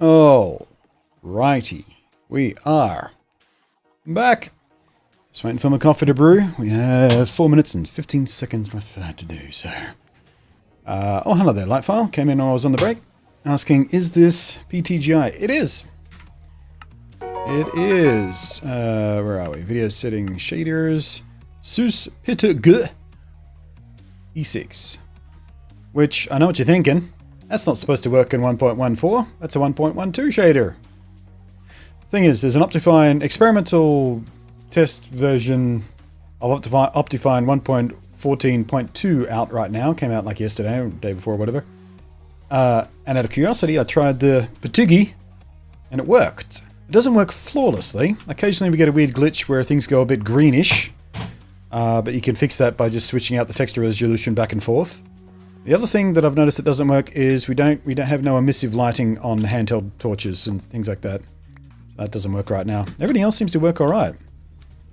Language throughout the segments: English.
Oh, righty. We are back. Just waiting for my coffee to brew. We have 4 minutes and 15 seconds left for that to do, so. Oh, hello there, Lightfile. Came in while I was on the break. Asking, is this PTGI? It is. It is. Where are we? Video setting shaders. Sus Pitug E6. Which, I know what you're thinking. That's not supposed to work in 1.14. That's a 1.12 shader. Thing is, there's an Optifine experimental test version of Optifine 1.14.2 out right now. Came out like yesterday or the day before or whatever. And out of curiosity, I tried the Pitigi and it worked. It doesn't work flawlessly. Occasionally we get a weird glitch where things go a bit greenish. But you can fix that by just switching out the texture resolution back and forth. The other thing that I've noticed that doesn't work is we don't have no emissive lighting on handheld torches and things like that. That doesn't work right now. Everything else seems to work alright.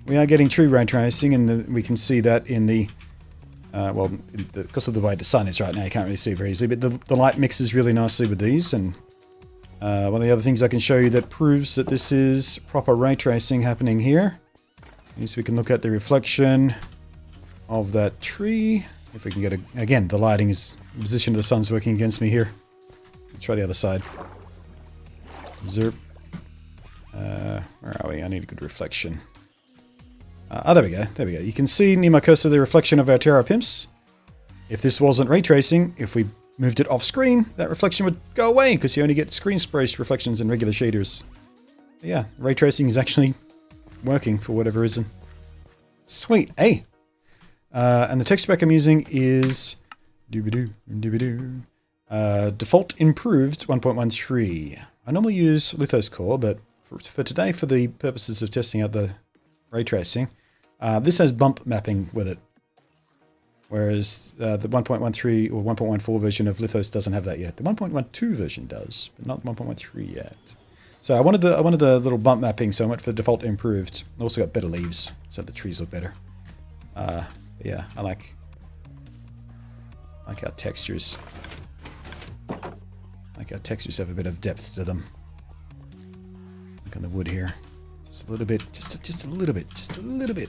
We are getting true ray tracing, and we can see that in the... because of the way the sun is right now, you can't really see it very easily, but the light mixes really nicely with these, and one of the other things I can show you that proves that this is proper ray tracing happening here is we can look at the reflection of that tree. If we can get again, the lighting is, the position of the sun's working against me here. Let's try the other side. Zerp. Where are we? I need a good reflection. There we go. There we go. You can see near my cursor the reflection of our Terra Pimps. If this wasn't ray tracing, if we moved it off screen, that reflection would go away because you only get screen spaced reflections in regular shaders. But yeah, ray tracing is actually working for whatever reason. Sweet. Hey! And the texture pack I'm using is default improved 1.13. I normally use Lithos Core, but for today, for the purposes of testing out the ray tracing, this has bump mapping with it. Whereas the 1.13 or 1.14 version of Lithos doesn't have that yet. The 1.12 version does, but not 1.13 yet. So I wanted the little bump mapping, so I went for default improved. Also got better leaves, so the trees look better. Yeah, I like our textures. Like our textures have a bit of depth to them. Like on the wood here. Just a little bit, just a little bit, just a little bit.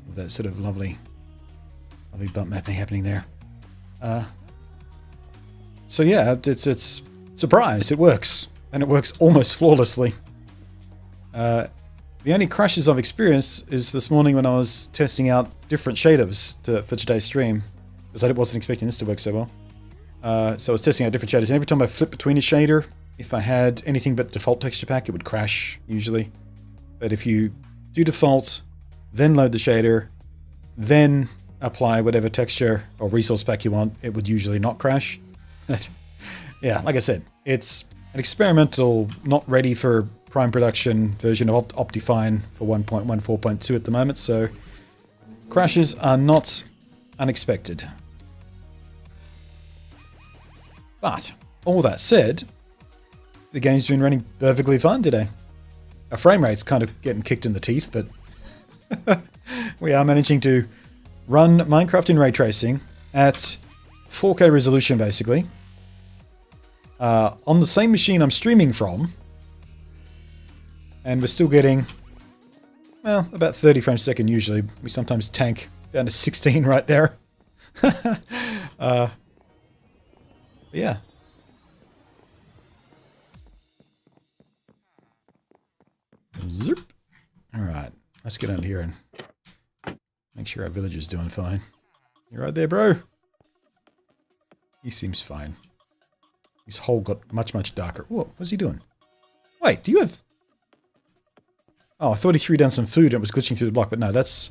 With that sort of lovely bump mapping happening there. So yeah, it's surprise, it works. And it works almost flawlessly. The only crashes I've experienced is this morning when I was testing out different shaders for today's stream. Because I wasn't expecting this to work so well. So I was testing out different shaders, and every time I flipped between a shader, if I had anything but default texture pack, it would crash, usually. But if you do default, then load the shader, then apply whatever texture or resource pack you want, it would usually not crash. Yeah, like I said, it's an experimental, not ready for prime production version of Optifine for 1.14.2 at the moment, so crashes are not unexpected. But, all that said, the game's been running perfectly fine today. Our frame rate's kind of getting kicked in the teeth, but we are managing to run Minecraft in ray tracing at 4K resolution, basically. On the same machine I'm streaming from, and we're still getting, well, about 30 frames a second usually. We sometimes tank down to 16 right there. Yeah. Zip. Alright, let's get under here and make sure our villager's doing fine. You right there, bro? He seems fine. His hole got much darker. What was he doing? Wait, do you have... Oh, I thought he threw down some food and it was glitching through the block, but no, that's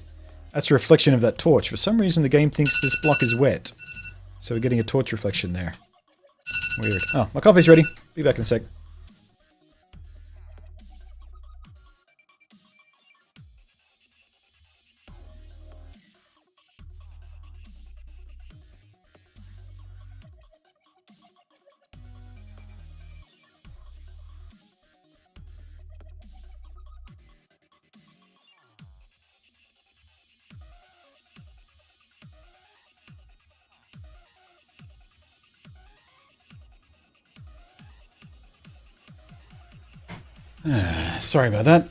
a reflection of that torch. For some reason, the game thinks this block is wet. So we're getting a torch reflection there. Weird. Oh, my coffee's ready. Be back in a sec. Sorry about that.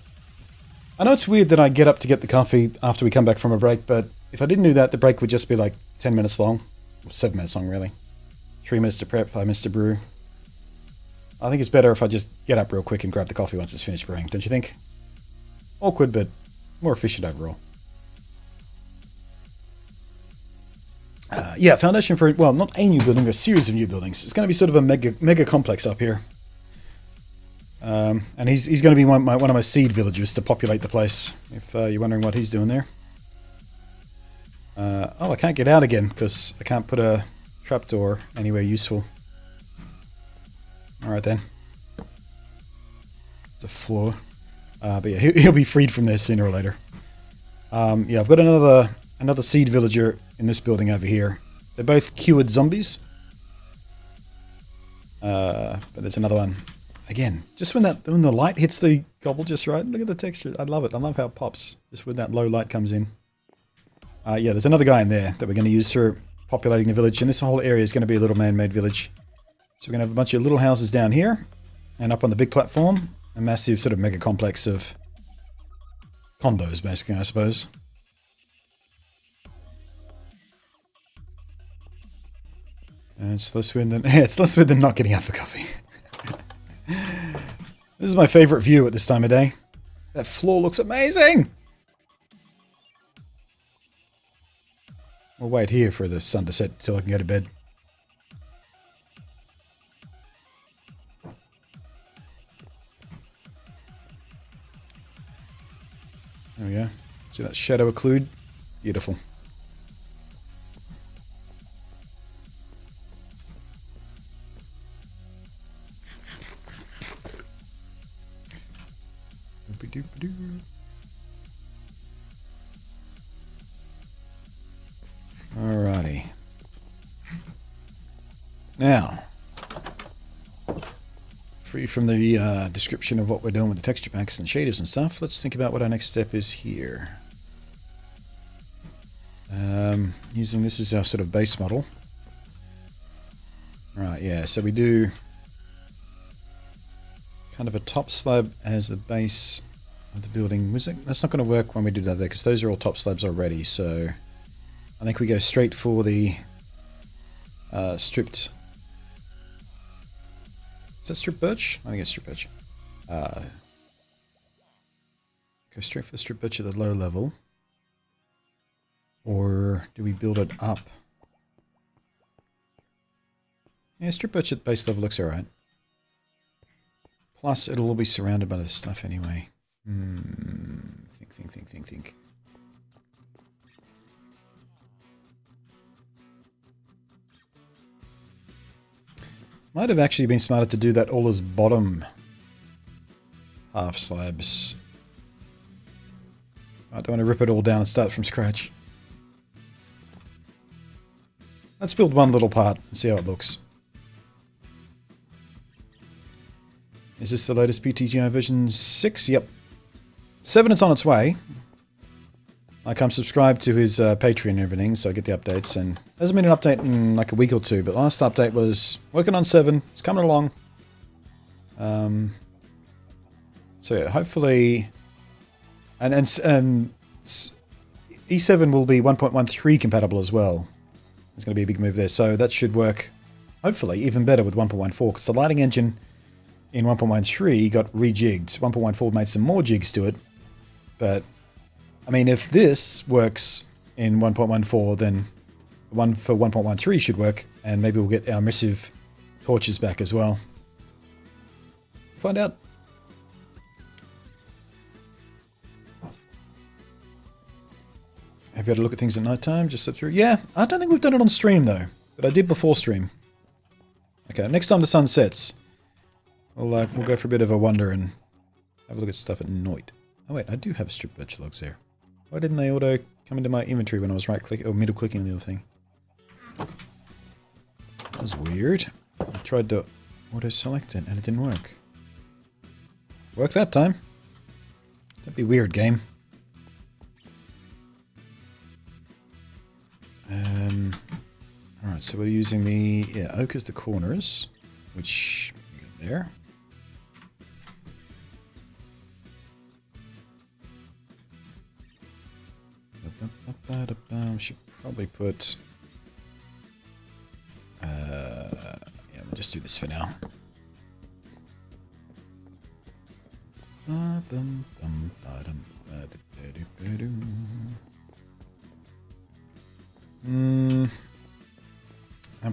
I know it's weird that I get up to get the coffee after we come back from a break, but if I didn't do that, the break would just be like 10 minutes long. 7 minutes long, really. 3 minutes to prep, 5 minutes to brew. I think it's better if I just get up real quick and grab the coffee once it's finished brewing, don't you think? Awkward, but more efficient overall. Yeah, foundation for, well, not a new building, a series of new buildings. It's going to be sort of a mega complex up here. And he's going to be one of my seed villagers to populate the place, if you're wondering what he's doing there. Oh, I can't get out again because I can't put a trapdoor anywhere useful. Alright then. It's a floor. But yeah, he'll be freed from there sooner or later. Yeah, I've got another seed villager in this building over here. They're both cured zombies. But there's another one. Again, just when the light hits the gobble just right, look at the texture. I love it. I love how it pops. Just when that low light comes in. Yeah, there's another guy in there that we're going to use for populating the village. And this whole area is going to be a little man-made village. So we're going to have a bunch of little houses down here. And up on the big platform, a massive sort of mega complex of condos, basically, I suppose. And it's less weird than, it's less weird than not getting up for coffee. This is my favorite view at this time of day. That floor looks amazing! We'll wait here for the sun to set till I can go to bed. There we go. See that shadow occlude? Beautiful. Alrighty. Now, free from the description of what we're doing with the texture packs and shaders and stuff, let's think about what our next step is here. Using this as our sort of base model. Right, yeah, so we do kind of a top slab as the base of the building. That's not going to work when we do that there, because those are all top slabs already, so I think we go straight for the stripped... Is that stripped birch? I think it's stripped birch. Go straight for the stripped birch at the low level. Or do we build it up? Yeah, stripped birch at the base level looks alright. Plus, it'll all be surrounded by this stuff anyway. Think. Might have actually been smarter to do that all as bottom half slabs. I don't want to rip it all down and start from scratch. Let's build one little part and see how it looks. Is this the latest PTGI version 6? Yep. 7 is on its way. Like, I'm subscribed to his Patreon and everything, so I get the updates. And hasn't been an update in like a week or two, but the last update was working on 7. It's coming along. So yeah, hopefully... And E7 will be 1.13 compatible as well. There's going to be a big move there, so that should work, hopefully, even better with 1.14, because the lighting engine in 1.13 got rejigged. 1.14 made some more jigs to it, but, I mean, if this works in 1.14, then the one for 1.13 should work, and maybe we'll get our emissive torches back as well. Find out. Have you had a look at things at night time? Just sit through? Yeah, I don't think we've done it on stream though, but I did before stream. Okay, next time the sun sets, we'll go for a bit of a wander and have a look at stuff at night. Oh wait, I do have stripped birch logs there. Why didn't they auto come into my inventory when I was right click or middle clicking on the other thing? That was weird. I tried to auto select it and it didn't work. Worked that time. Don't be weird, game. Alright, so we're using the oak as the corners, which we got there. We should probably put... yeah, we'll just do this for now. I'm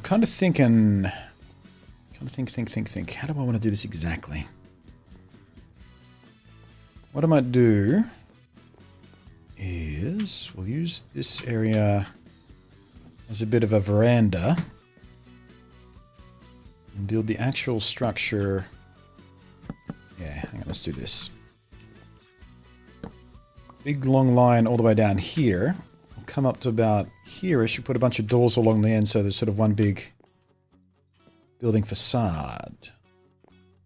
kind of thinking... think. How do I want to do this exactly? What I might do is we'll use this area as a bit of a veranda and build the actual structure. Yeah, hang on, let's do this. Big long line all the way down here. We'll come up to about here. I should put a bunch of doors along the end so there's sort of one big building facade.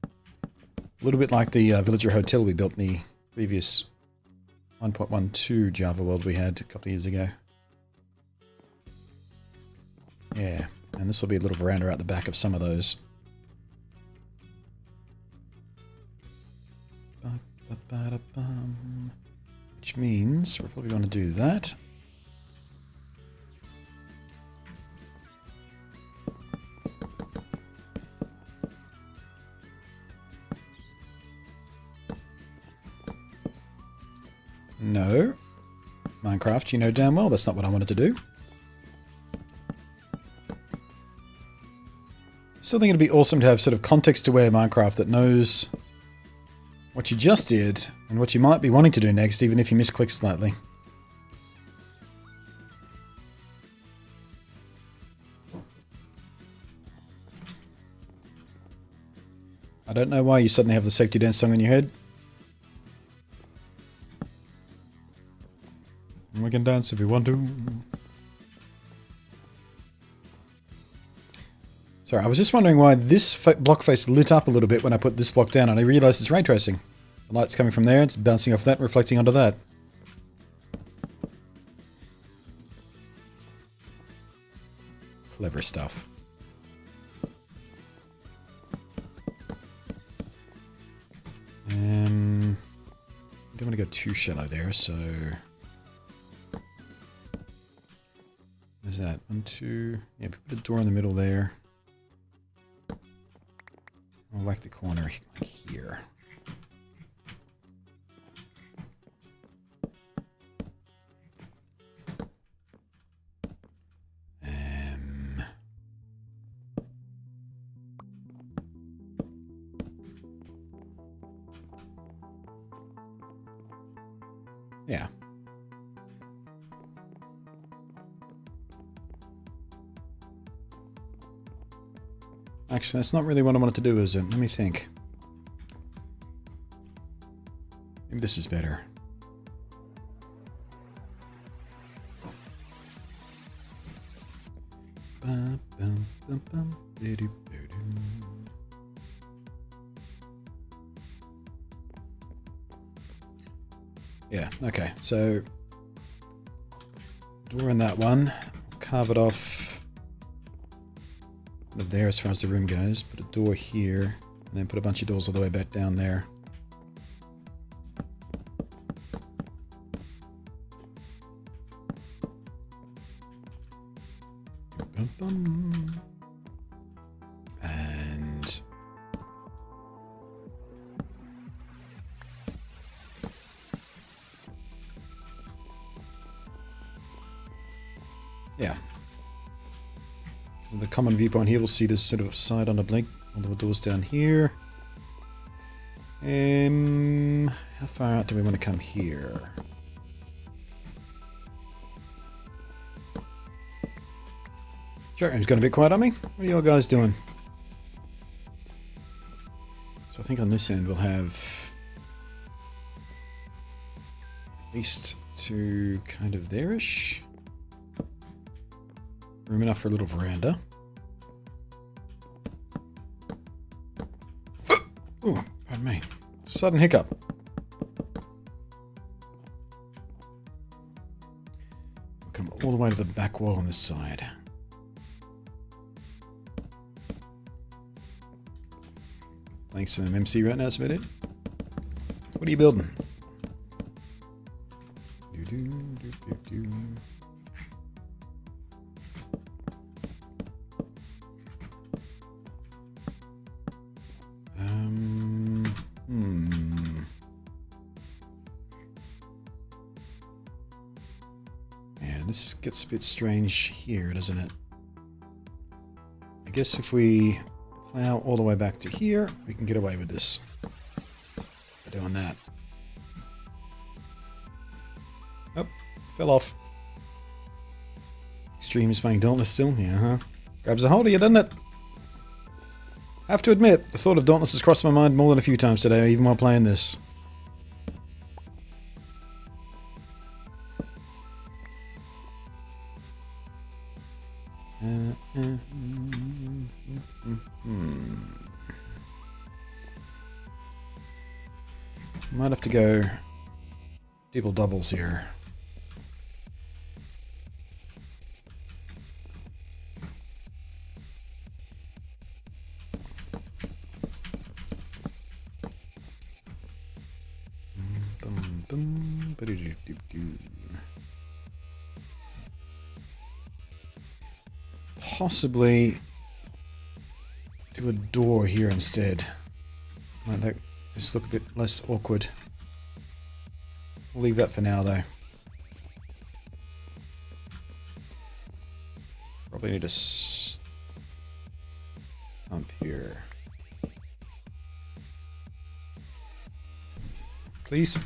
A little bit like the villager hotel we built in the previous 1.12 Java world we had a couple of years ago. Yeah, and this will be a little veranda out the back of some of those. Which means we're probably going to do that. No. Minecraft, you know damn well that's not what I wanted to do. Still think it'd be awesome to have sort of context-aware Minecraft that knows what you just did and what you might be wanting to do next, even if you misclick slightly. I don't know why you suddenly have the safety dance song in your head. We can dance if we want to. Sorry, I was just wondering why this block face lit up a little bit when I put this block down, and I realized it's ray tracing. The light's coming from there, it's bouncing off that, reflecting onto that. Clever stuff. Don't want to go too shallow there, so... Where's that? 1, 2... Yeah, put a door in the middle there. I'll whack the corner like here. Yeah. Actually, that's not really what I wanted to do, is it? Let me think. Maybe this is better. Yeah, okay, so door in that one, carve it off there as far as the room goes, put a door here, and then put a bunch of doors all the way back down there. And yeah, the common viewpoint here, we'll see this sort of side on the blink, all the doors down here. How far out do we want to come here? Chat room's gone a bit quiet on me. What are you all guys doing? So I think on this end we'll have at least to kind of there-ish. Room enough for a little veranda. Oh, pardon me. Sudden hiccup. We'll come all the way to the back wall on this side. Thanks to MC right now, that's about it. What are you building? this just gets a bit strange here, doesn't it? I guess if we plow all the way back to here, we can get away with this. By doing that. Oh, fell off. Extreme is playing Dauntless still? Yeah, huh? Grabs a hold of you, doesn't it? Have to admit, the thought of Dauntless has crossed my mind more than a few times today, even while playing this. Might have to go double doubles here. Possibly do a door here instead. Might that just look a bit less awkward. We'll leave that for now though. Probably need a stump here. Please.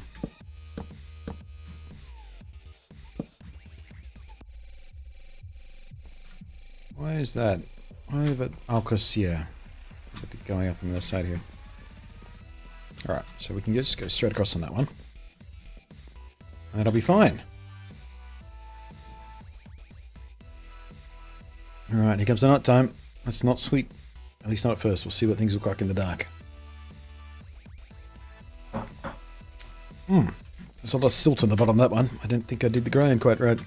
Why is that? Why have it? Oh, because, yeah. Going up on the side here. Alright, so we can just go straight across on that one. And that'll be fine. Alright, here comes the night time. Let's not sleep. At least not at first. We'll see what things look like in the dark. There's a lot of silt on the bottom of that one. I didn't think I did the grind quite right.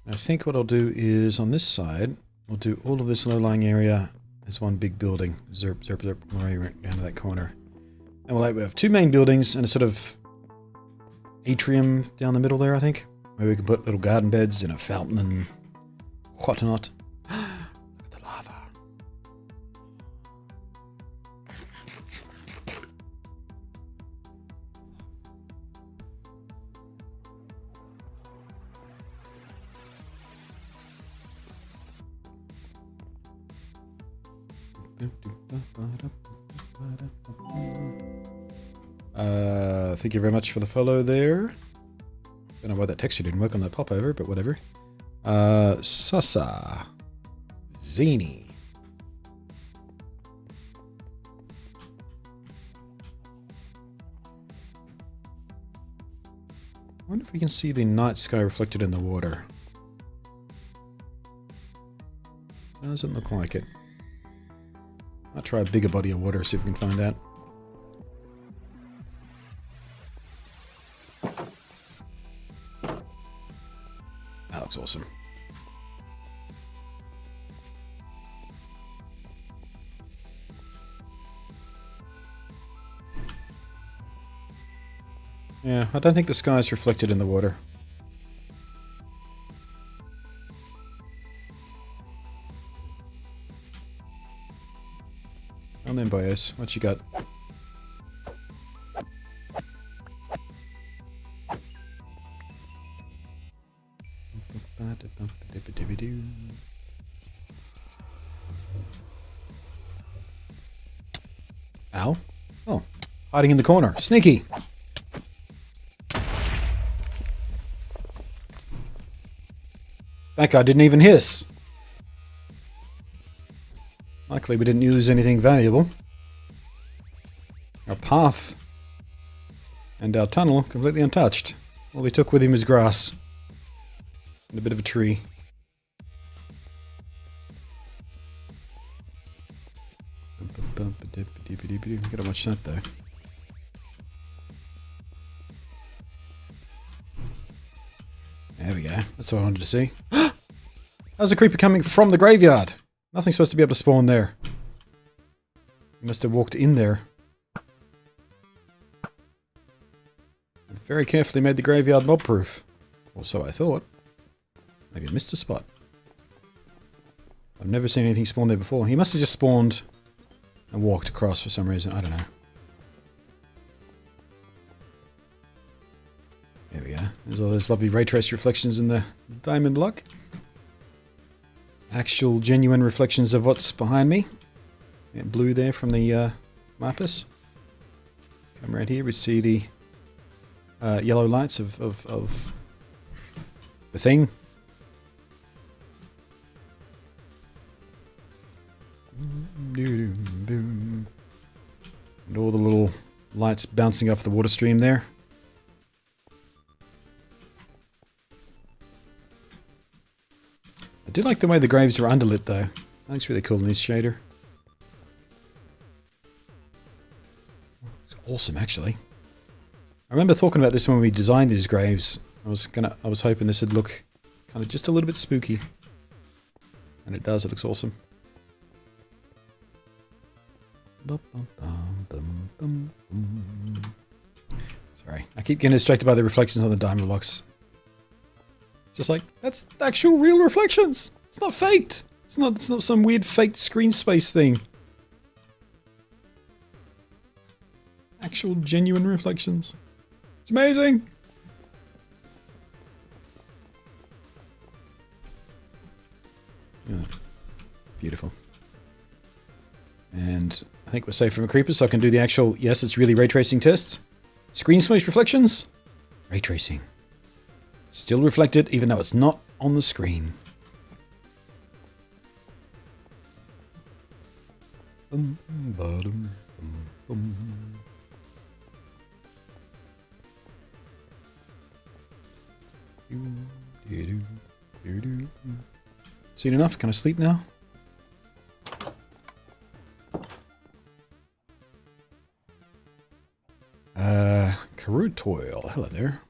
I think what I'll do is on this side, we'll do all of this low-lying area as one big building. Zerp, zerp, zerp, right down to that corner. And we'll have two main buildings and a sort of atrium down the middle there, I think. Maybe we can put little garden beds and a fountain and whatnot. Look at the lava. Thank you very much for the follow there. Don't know why that texture didn't work on that popover, but whatever. Sasa. Zany. I wonder if we can see the night sky reflected in the water. Doesn't look like it. I'll try a bigger body of water, see if we can find that. That looks awesome. Yeah, I don't think the sky is reflected in the water. And then bias, what you got? Ow. Oh, hiding in the corner. Sneaky. That guy didn't even hiss. Luckily, we didn't use anything valuable. Our path and our tunnel completely untouched. All he took with him was grass and a bit of a tree. Gotta watch that though. There we go. That's what I wanted to see. How's a creeper coming from the graveyard? Nothing's supposed to be able to spawn there. He must have walked in there. Very carefully made the graveyard mob-proof. Or so I thought. Maybe I missed a spot. I I've never seen anything spawn there before. He must have just spawned and walked across for some reason. I don't know. There we go. There's all those lovely ray trace reflections in the diamond block. Actual genuine reflections of what's behind me. Blue there from the Marpus. Come right here, we see the yellow lights of the thing. And all the little lights bouncing off the water stream there. I do like the way the graves are underlit though. That looks really cool in this shader. It's awesome actually. I remember talking about this when we designed these graves. I was hoping this would look kind of just a little bit spooky. And it does, it looks awesome. Sorry, I keep getting distracted by the reflections on the diamond blocks. Just like, that's actual real reflections! It's not faked! It's not some weird faked screen space thing. Actual genuine reflections. It's amazing! Yeah. Beautiful. And I think we're safe from a creeper, so I can do the actual, yes, it's really ray tracing test. Screen space reflections. Ray tracing. Still reflected, even though it's not on the screen. Seen enough? Can I sleep now? Karutoil. Hello there.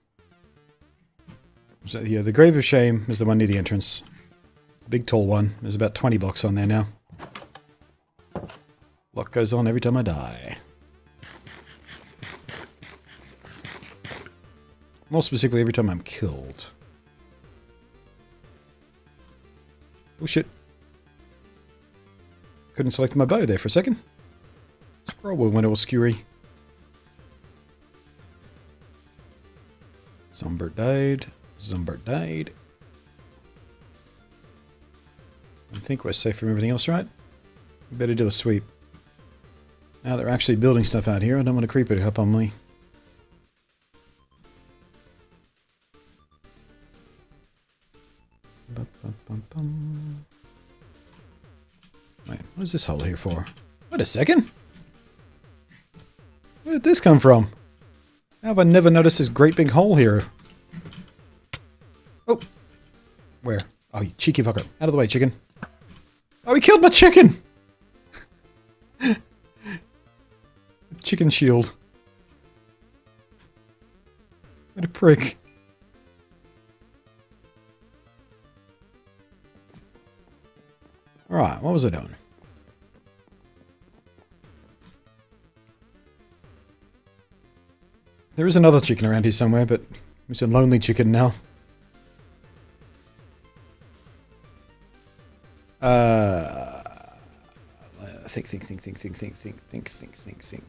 So, yeah, the Grave of Shame is the one near the entrance. The big tall one. There's about 20 blocks on there now. Block goes on every time I die. More specifically, every time I'm killed. Oh shit. Couldn't select my bow there for a second. Scroll wheel went all skewy. Zumbert died. Zumbert died. I think we're safe from everything else, right? We better do a sweep. Now that we're actually building stuff out here, I don't want a creeper to hop on me. Wait, what is this hole here for? Wait a second! Where did this come from? How have I never noticed this great big hole here? Oh! Where? Oh, you cheeky fucker. Out of the way, chicken. Oh, he killed my chicken! Chicken shield. What a prick. Alright, what was I doing? There is another chicken around here somewhere, but it's a lonely chicken now. Think.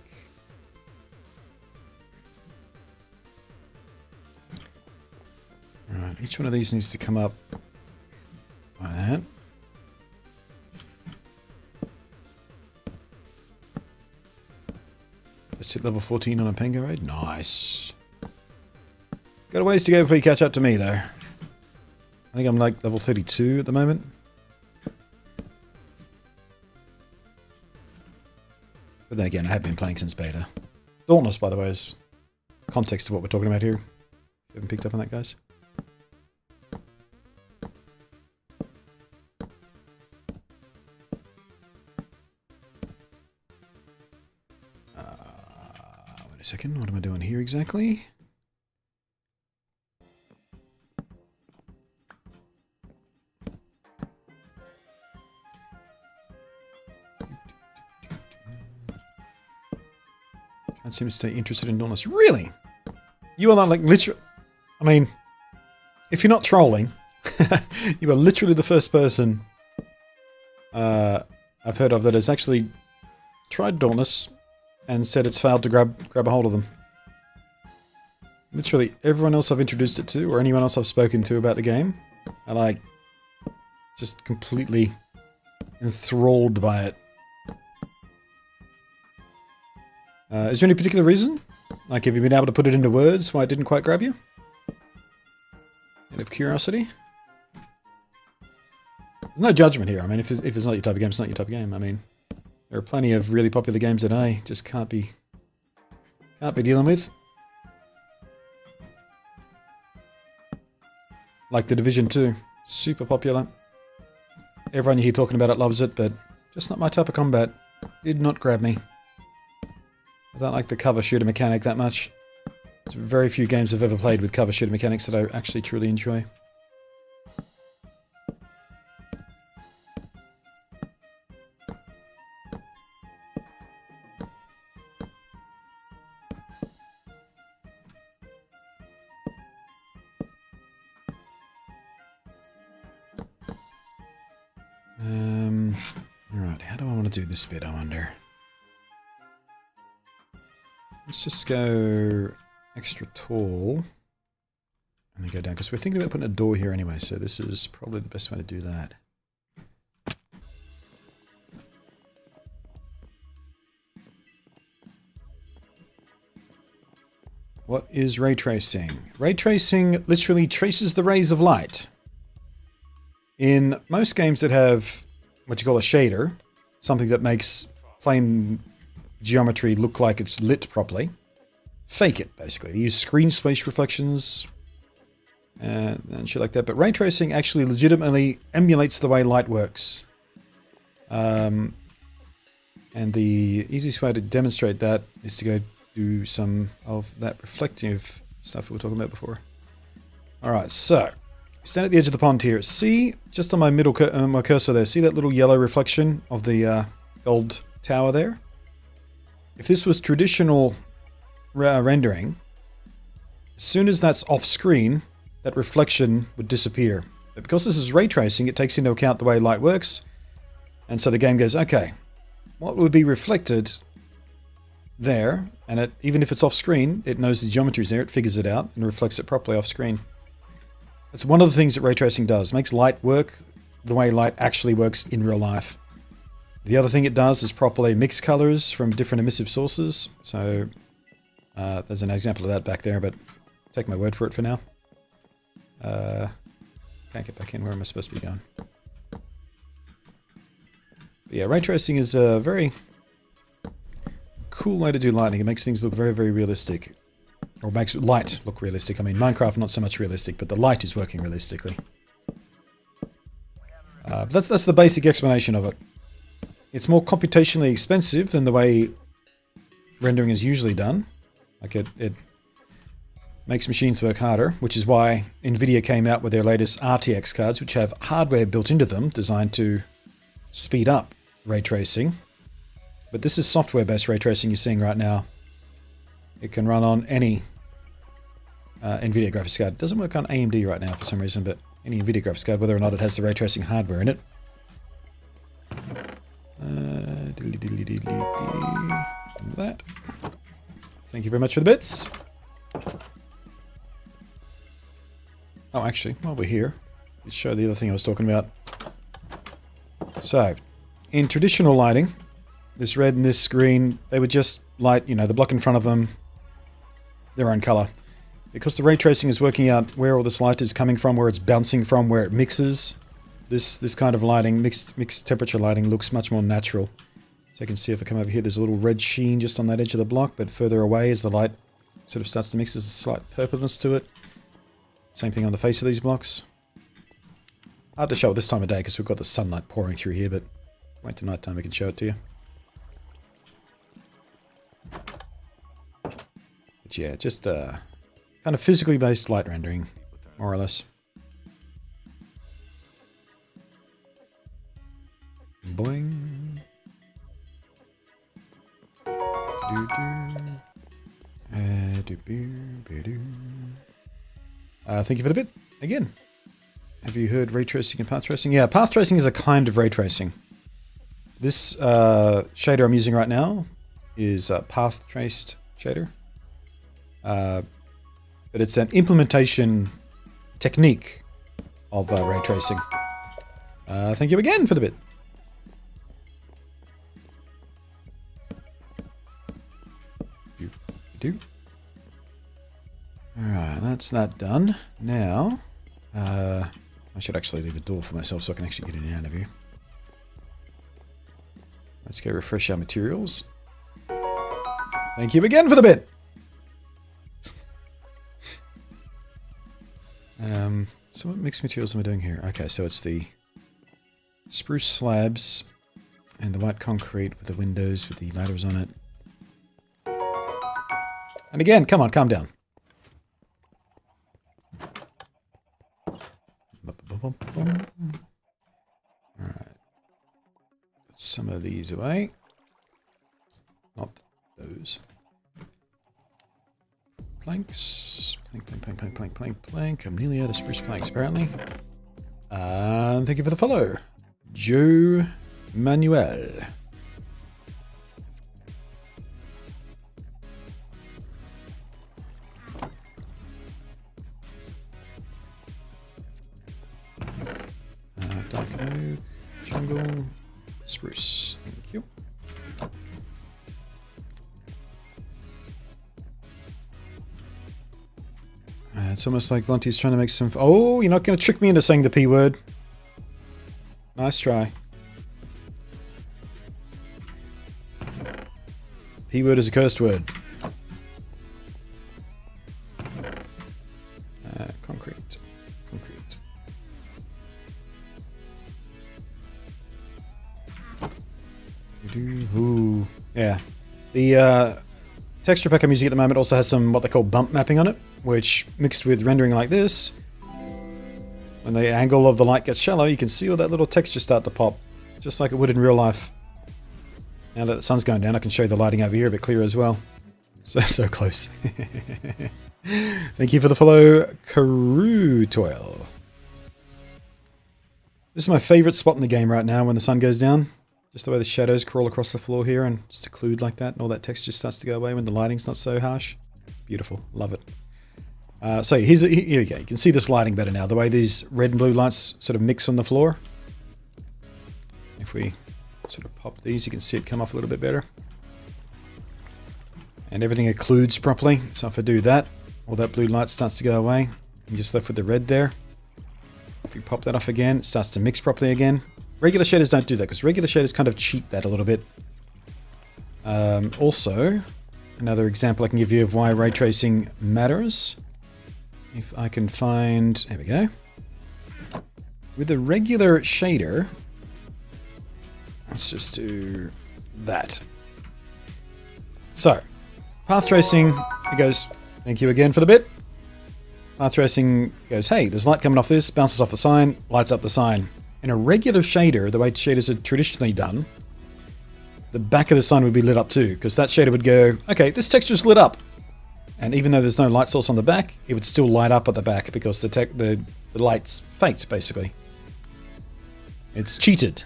Alright, each one of these needs to come up like that. Let's hit level 14 on a Pango raid. Nice. Got a ways to go before you catch up to me, though. I think I'm like level 32 at the moment. But then again, I have been playing since beta. Dauntless, by the way, is context to what we're talking about here. If you haven't picked up on that, guys. Wait a second, what am I doing here exactly? Can't seem to stay interested in Dauntless. Really? You are not like literally... I mean, if you're not trolling, you are literally the first person I've heard of that has actually tried Dauntless and said it's failed to grab a hold of them. Literally everyone else I've introduced it to, or anyone else I've spoken to about the game, are like just completely enthralled by it. Is there any particular reason? Like, have you been able to put it into words why it didn't quite grab you? Out of curiosity? There's no judgment here. I mean, if it's not your type of game, it's not your type of game. I mean, there are plenty of really popular games that I just can't be dealing with. Like The Division 2. Super popular. Everyone you hear talking about it loves it, but just not my type of combat. Did not grab me. I don't like the cover shooter mechanic that much. There's very few games I've ever played with cover shooter mechanics that I actually truly enjoy. Alright, how do I want to do this bit, I wonder? Let's just go extra tall and then go down, because we're thinking about putting a door here anyway, so this is probably the best way to do that. What is ray tracing? Ray tracing literally traces the rays of light. In most games that have what you call a shader, something that makes plain geometry look like it's lit properly, fake it, basically. You use screen space reflections and shit like that. But ray tracing actually legitimately emulates the way light works. And the easiest way to demonstrate that is to go do some of that reflective stuff we were talking about before. Alright, so stand at the edge of the pond here. See, just on my middle my cursor there, see that little yellow reflection of the gold tower there? If this was traditional rendering, as soon as that's off screen, that reflection would disappear. But because this is ray tracing, it takes into account the way light works. And so the game goes, okay, what would be reflected there? And even if it's off screen, it knows the geometry's there, it figures it out, and reflects it properly off screen. That's one of the things that ray tracing does. It makes light work the way light actually works in real life. The other thing it does is properly mix colors from different emissive sources. So there's an example of that back there, but take my word for it for now. Can't get back in. Where am I supposed to be going? But yeah, ray tracing is a very cool way to do lighting. It makes things look very, very realistic. Or makes light look realistic. I mean, Minecraft not so much realistic, but the light is working realistically. But that's the basic explanation of it. It's more computationally expensive than the way rendering is usually done. Like it makes machines work harder, which is why Nvidia came out with their latest RTX cards, which have hardware built into them designed to speed up ray tracing. But this is software-based ray tracing you're seeing right now. It can run on any NVIDIA graphics card. It doesn't work on AMD right now for some reason, but any NVIDIA graphics card, whether or not it has the ray tracing hardware in it. That. Thank you very much for the bits. Oh, actually, while we're here, let's show the other thing I was talking about. So, in traditional lighting, this red and this green, they would just light, the block in front of them, their own color. Because the ray tracing is working out where all this light is coming from, where it's bouncing from, where it mixes, this kind of lighting, mixed temperature lighting, looks much more natural. So you can see if I come over here, there's a little red sheen just on that edge of the block, but further away as the light sort of starts to mix, there's a slight purpleness to it. Same thing on the face of these blocks. Hard to show it this time of day because we've got the sunlight pouring through here, but wait till night time we can show it to you. But yeah, just kind of physically based light rendering, more or less. Boing. Thank you for the bit. Again, have you heard ray tracing and path tracing? Yeah, path tracing is a kind of ray tracing. This shader I'm using right now is a path traced shader. But it's an implementation technique of ray tracing. Thank you again for the bit. Alright, that's that done. Now, I should actually leave a door for myself so I can actually get in and out of here. Let's go refresh our materials. Thank you again for the bit! So what mixed materials am I doing here? Okay, so it's the spruce slabs and the white concrete with the windows with the ladders on it. And again, come on, calm down. Alright. Put some of these away. Not those. Planks. Plank. I'm nearly out of spruce planks, apparently. And thank you for the follow. Joe Manuel. Dark oak, jungle, spruce. Thank you. It's almost like Blunty's trying to make some... Oh, you're not going to trick me into saying the P word. Nice try. P word is a cursed word. Concrete. Ooh, yeah. The texture pack I'm using at the moment also has some what they call bump mapping on it, which mixed with rendering like this, when the angle of the light gets shallow, you can see all that little texture start to pop, just like it would in real life. Now that the sun's going down, I can show you the lighting over here a bit clearer as well. So close. Thank you for the follow, Karoo Toil. This is my favorite spot in the game right now when the sun goes down. Just the way the shadows crawl across the floor here and just occlude like that, and all that texture starts to go away when the lighting's not so harsh. Beautiful. Love it. So here we go. You can see this lighting better now. The way these red and blue lights sort of mix on the floor. If we sort of pop these, you can see it come off a little bit better. And everything occludes properly. So if I do that, all that blue light starts to go away. I'm just left with the red there. If we pop that off again, it starts to mix properly again. Regular shaders don't do that, because regular shaders kind of cheat that a little bit. Also, another example I can give you of why ray tracing matters. If I can find... There we go. With a regular shader, let's just do that. So, path tracing, it goes, thank you again for the bit. Path tracing goes, hey, there's light coming off this, bounces off the sign, lights up the sign. In a regular shader, the way shaders are traditionally done, the back of the sign would be lit up too, because that shader would go, okay, this texture's lit up. And even though there's no light source on the back, it would still light up at the back because the light's faked, basically. It's cheated.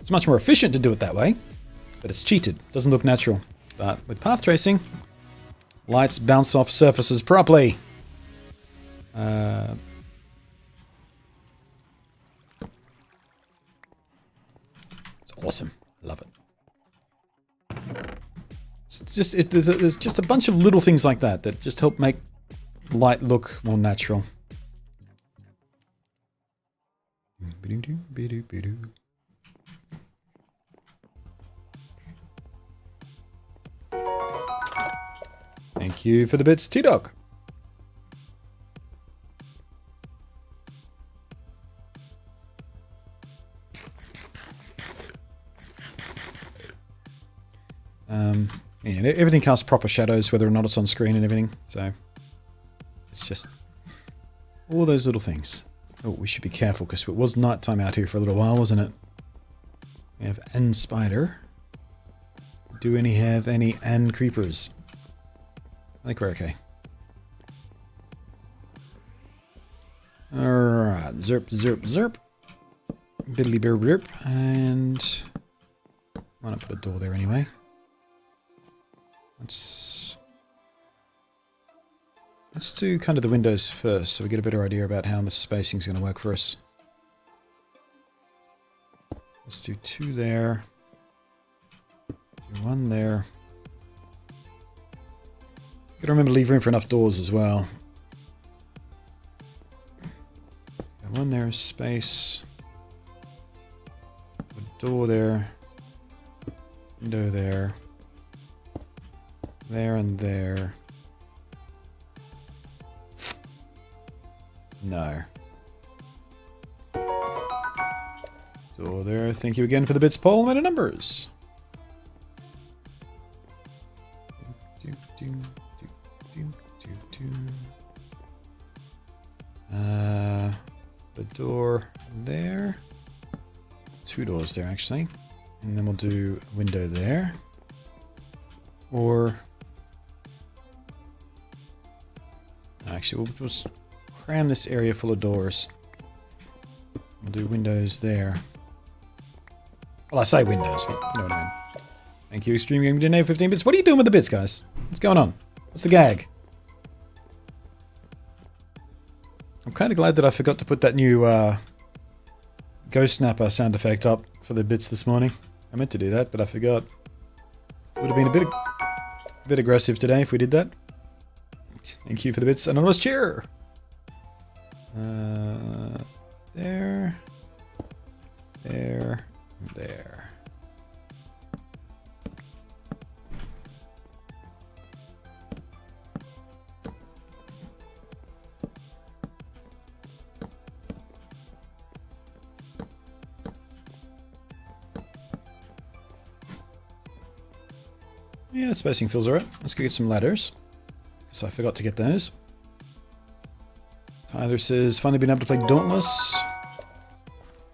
It's much more efficient to do it that way, but it's cheated. It doesn't look natural. But with path tracing, lights bounce off surfaces properly. It's awesome. I love it. There's just a bunch of little things like that that just help make light look more natural. Thank you for the bits, T-Dog. And everything casts proper shadows, whether or not it's on screen and everything. So it's just all those little things. Oh, we should be careful because it was nighttime out here for a little while, wasn't it? We have N spider. Do any have any N creepers? I think we're okay. Alright, zerp, zerp, zerp. Biddly burp, burp. And Why not put a door there anyway? Let's do kind of the windows first, so we get a better idea about how the spacing is going to work for us. Let's do 2 there. Do 1 there. Gotta remember to leave room for enough doors as well. 1 there is space. A door there. Window there. There and there. No. Door there. Thank you again for the bits, Paul. Amount of numbers. The door there. 2 doors there, actually. And then we'll do a window there. Or... actually, we'll just cram this area full of doors. We'll do windows there. Well, I say windows, but you know what I mean. Thank you, Extreme Game Dene 15 bits. What are you doing with the bits, guys? What's going on? What's the gag? I'm kind of glad that I forgot to put that new Ghost Snapper sound effect up for the bits this morning. I meant to do that, but I forgot. Would have been a bit aggressive today if we did that. Thank you for the bits. Anonymous cheer! There. There. There. Yeah, the spacing feels alright. Let's go get some ladders. Because I forgot to get those. Tyler says, finally been able to play Dauntless.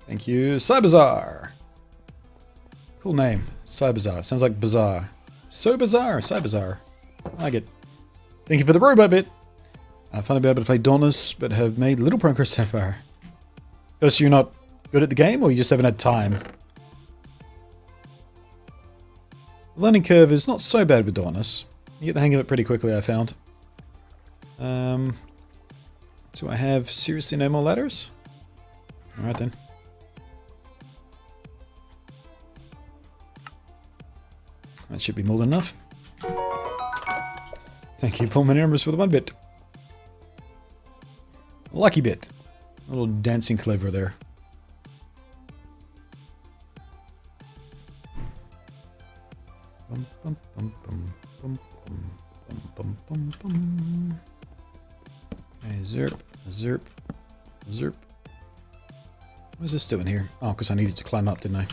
Thank you. Cybazar. Cool name. Cybazar. Sounds like bizarre. So bizarre. Cybazar. I like it. Thank you for the robot bit. I've finally been able to play Dauntless, but have made little progress so far. First, you're not good at the game, or you just haven't had time? The learning curve is not so bad with Dauntless. You get the hang of it pretty quickly, I found. Do I have seriously no more ladders? Alright then. That should be more than enough. Thank you, Paul Maneras, for the 1 bit. Lucky bit. A little dancing clever there. Bum, bum, bum, bum, bum, bum, bum, bum, bum. Hey, zerp, zerp, zerp. What is this doing here? Oh, because I needed to climb up, didn't I?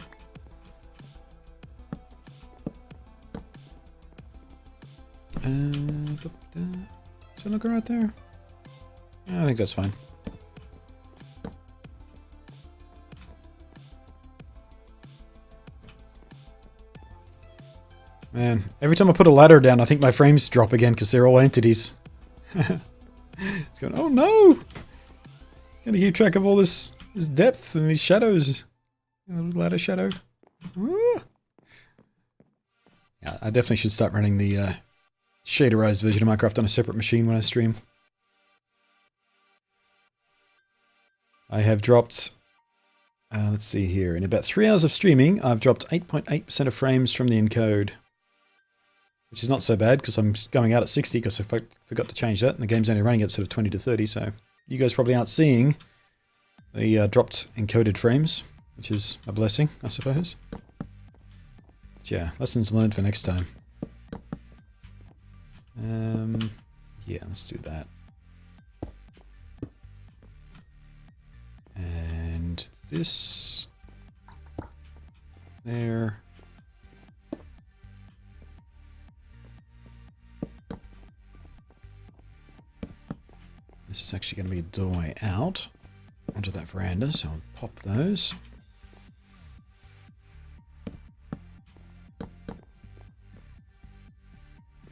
Is it looking right there? Yeah, I think that's fine. Man, every time I put a ladder down, I think my frames drop again because they're all entities. It's going, oh no! Gotta keep track of all this depth and these shadows. A little ladder shadow. Yeah, I definitely should start running the shaderized version of Minecraft on a separate machine when I stream. I have dropped, let's see here, in about 3 hours of streaming, I've dropped 8.8% of frames from the encode. Which is not so bad, because I'm going out at 60, because I forgot to change that, and the game's only running at sort of 20 to 30, so you guys probably aren't seeing the dropped encoded frames, which is a blessing, I suppose. But yeah, lessons learned for next time. Yeah, let's do that. And this there. This is actually going to be a doorway out onto that veranda, so I'll pop those.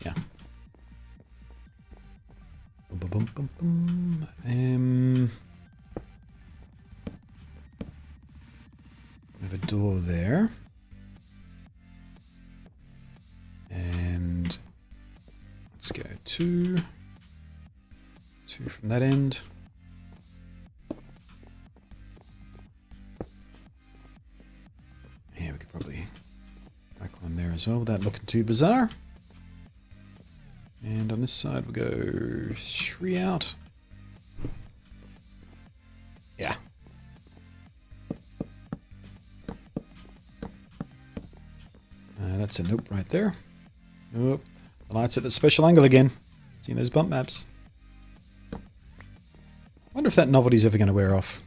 Yeah. Boom, boom, boom, boom, boom. We have a door there. two. Two from that end. Yeah, we could probably whack one there as well without looking too bizarre. And on this side we'll go 3 out. Yeah. That's a nope right there. Nope. The light's at the special angle again. Seeing those bump maps. Wonder if that novelty's ever going to wear off.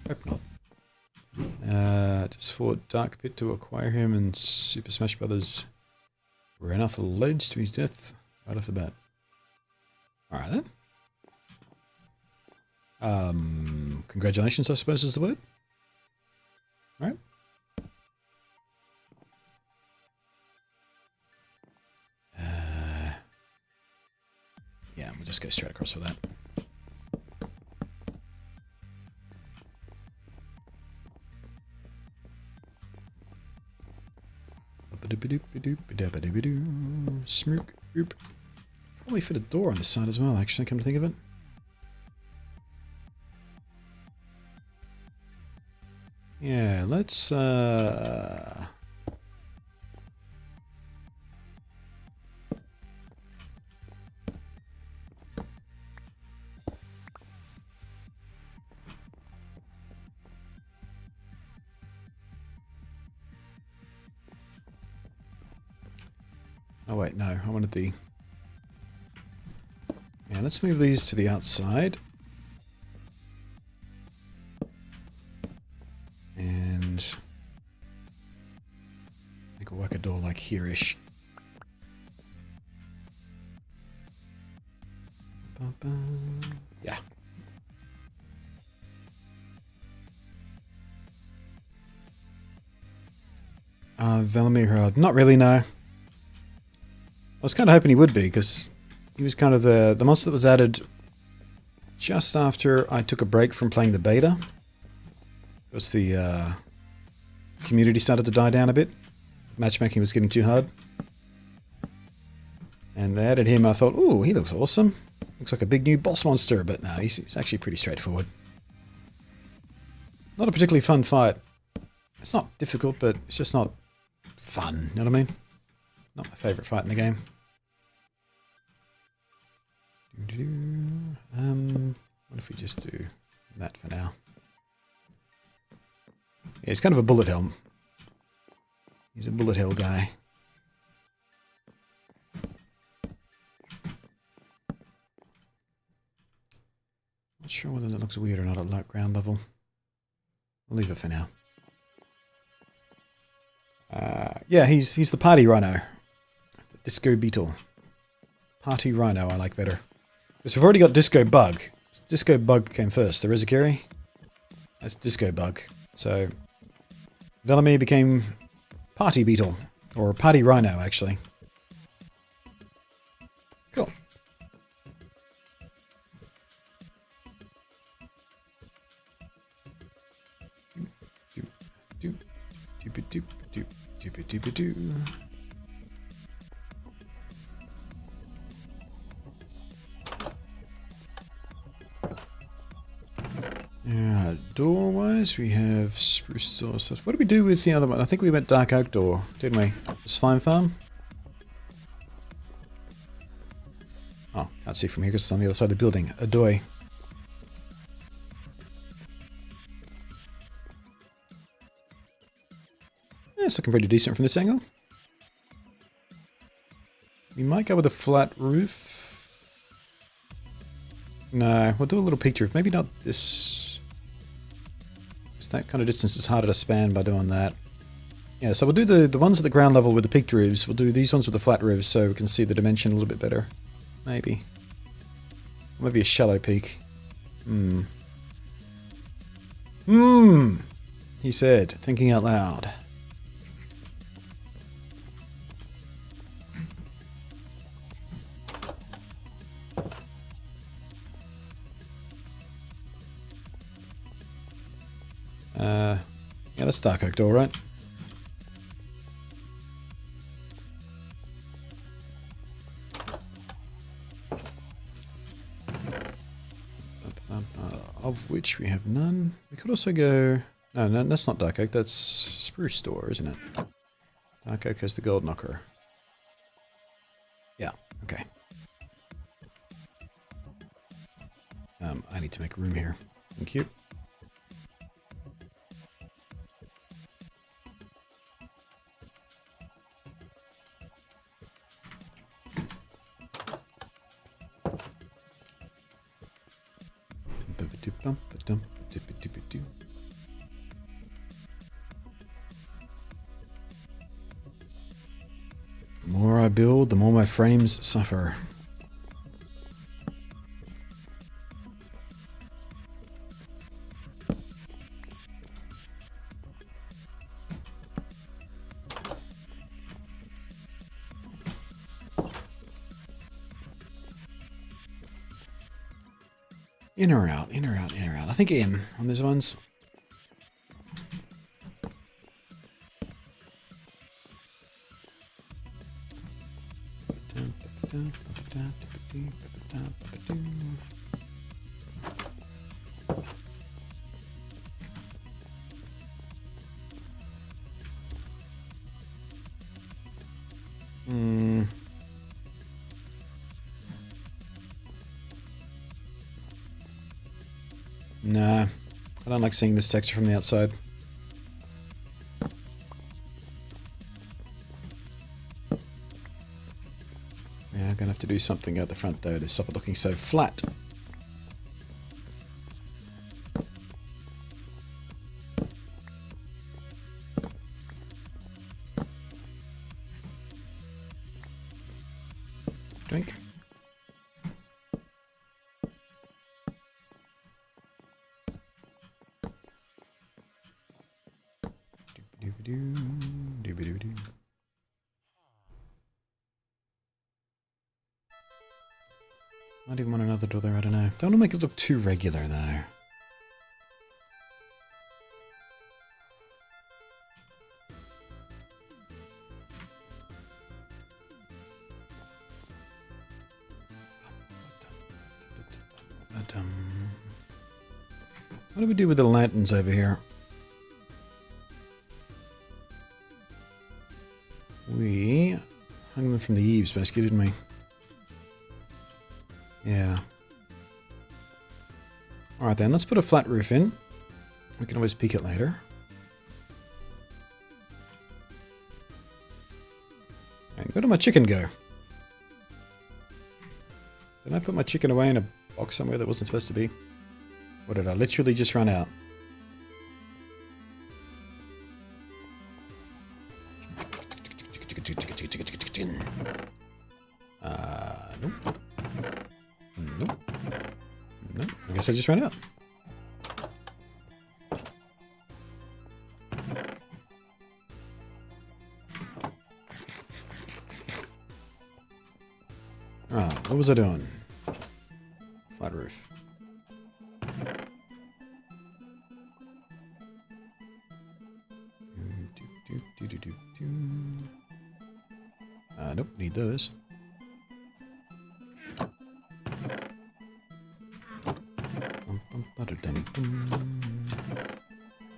Hope not. Just fought Dark Pit to acquire him, and Super Smash Brothers ran off a ledge to his death right off the bat. Alright then. Congratulations, I suppose is the word. Alright. Yeah, we'll just go straight across with that. Smook. Oop. Probably fit a door on this side as well, actually, come to think of it. Yeah, let's oh wait, no, I wanted the... Yeah, let's move these to the outside. And... make a whack a door like here-ish. Yeah. Velamir, not really, no. I was kind of hoping he would be, because he was kind of the monster that was added just after I took a break from playing the beta. Because the community started to die down a bit. Matchmaking was getting too hard. And they added him, and I thought, ooh, he looks awesome. Looks like a big new boss monster, but no, he's actually pretty straightforward. Not a particularly fun fight. It's not difficult, but it's just not fun, you know what I mean? Not my favourite fight in the game. What if we just do that for now? Yeah, he's kind of a bullet hell. He's a bullet hell guy. Not sure whether that looks weird or not at ground level. We'll leave it for now. Yeah, he's the party rhino. The disco beetle. Party rhino I like better. Because we've already got disco bug. Disco bug came first. The Rezakiri. That's disco bug. So Velamir became party beetle. Or party rhino, actually. Cool. Door-wise, we have spruce door stuff. What did we do with the other one? I think we went dark oak door, didn't we? The slime farm? Oh, can't see from here because it's on the other side of the building. Adoy. Yeah, it's looking pretty decent from this angle. We might go with a flat roof. No, we'll do a little peaked roof. Maybe not this. Because that kind of distance is harder to span by doing that. Yeah, so we'll do the ones at the ground level with the peaked roofs. We'll do these ones with the flat roofs so we can see the dimension a little bit better. Maybe. Maybe a shallow peak. He said, thinking out loud. Yeah, that's dark oak door, right? of which we have none. We could also go... No, that's not dark oak. That's spruce door, isn't it? Dark oak has the gold knocker. Yeah, okay. I need to make room here. Thank you. The more I build, the more my frames suffer. In or out, in or out, in or out. I think in on these ones. Nah, I don't like seeing this texture from the outside. Yeah, I'm gonna have to do something at the front though to stop it looking so flat. Drink. Might even want another door there, I don't know. Don't want to make it look too regular though. What do we do with the lanterns over here? We hung them from the eaves basically, didn't we? Yeah. Alright then, let's put a flat roof in. We can always peek it later. And where did my chicken go? Did I put my chicken away in a box somewhere that wasn't supposed to be? Or did I literally just run out? Nope. Nope. Nope. I guess I just ran out. Alright, what was I doing? Flat roof. Nope, need those.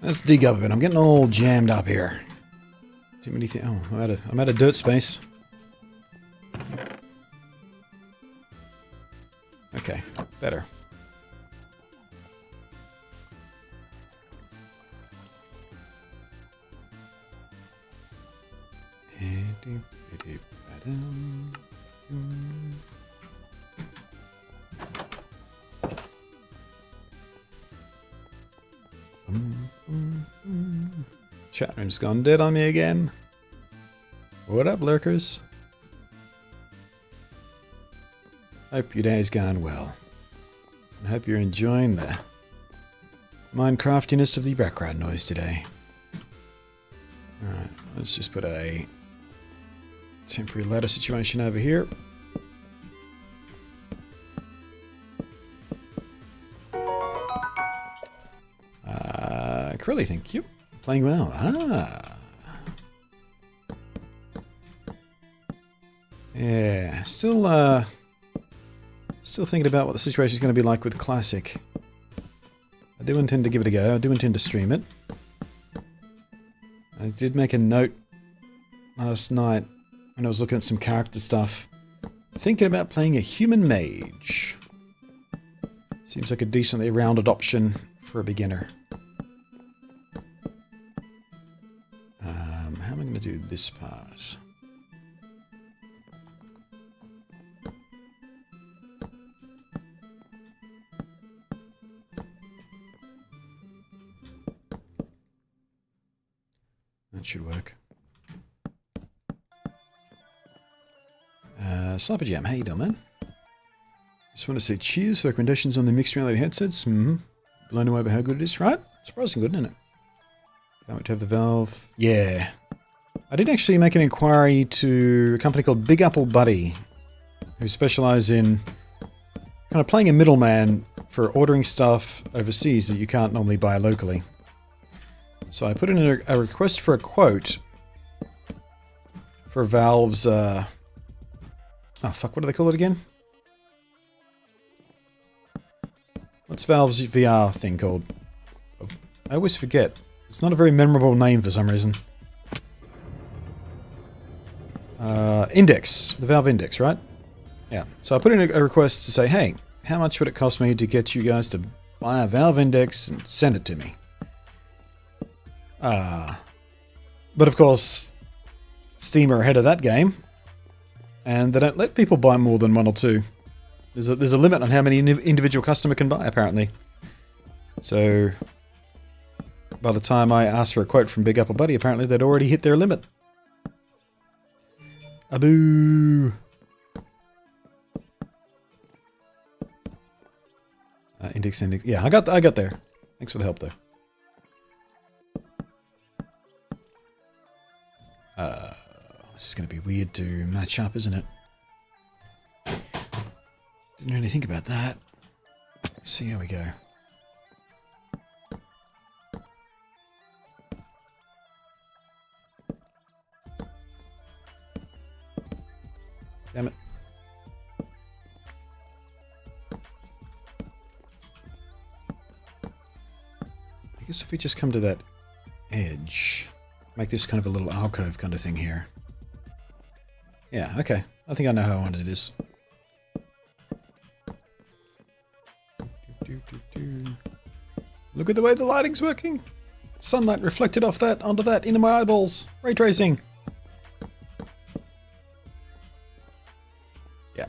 Let's dig up a bit. I'm getting all jammed up here. Too many things. Oh, I'm out of dirt space. Okay, better. Chat room's gone dead on me again. What up, lurkers? Hope your day's gone well. I hope you're enjoying the Minecraftiness of the background noise today. Alright, let's just put a temporary ladder situation over here. Curly, thank you. Playing well. Ah. Yeah, still thinking about what the situation is going to be like with Classic. I do intend to give it a go. I do intend to stream it. I did make a note last night when I was looking at some character stuff. Thinking about playing a human mage. Seems like a decently rounded option for a beginner. How am I going to do this part? That should work. Slapper Jam, how you doing, man? Just want to say cheers for recommendations on the mixed reality headsets. Blown away by how good it is, right? Surprising good, isn't it? Can't wait to have the Valve. Yeah. I did actually make an inquiry to a company called Big Apple Buddy, who specialize in kind of playing a middleman for ordering stuff overseas that you can't normally buy locally. So I put in a request for a quote for Valve's, oh fuck, what do they call it again? What's Valve's VR thing called? I always forget. It's not a very memorable name for some reason. Index. The Valve Index, right? Yeah. So I put in a request to say, hey, how much would it cost me to get you guys to buy a Valve Index and send it to me? But of course, Steam are ahead of that game. And they don't let people buy more than one or two. There's a limit on how many individual customer can buy, apparently. So, by the time I asked for a quote from Big Apple Buddy, apparently they'd already hit their limit. Aboo! Index. Yeah, I got there. Thanks for the help, though. This is going to be weird to match up, isn't it? Didn't really think about that. Let's see how we go. Damn it. I guess if we just come to that edge, make this kind of a little alcove kind of thing here. Yeah, okay. I think I know how I want to do this. Look at the way the lighting's working. Sunlight reflected off that onto that into my eyeballs. Ray tracing. Yeah.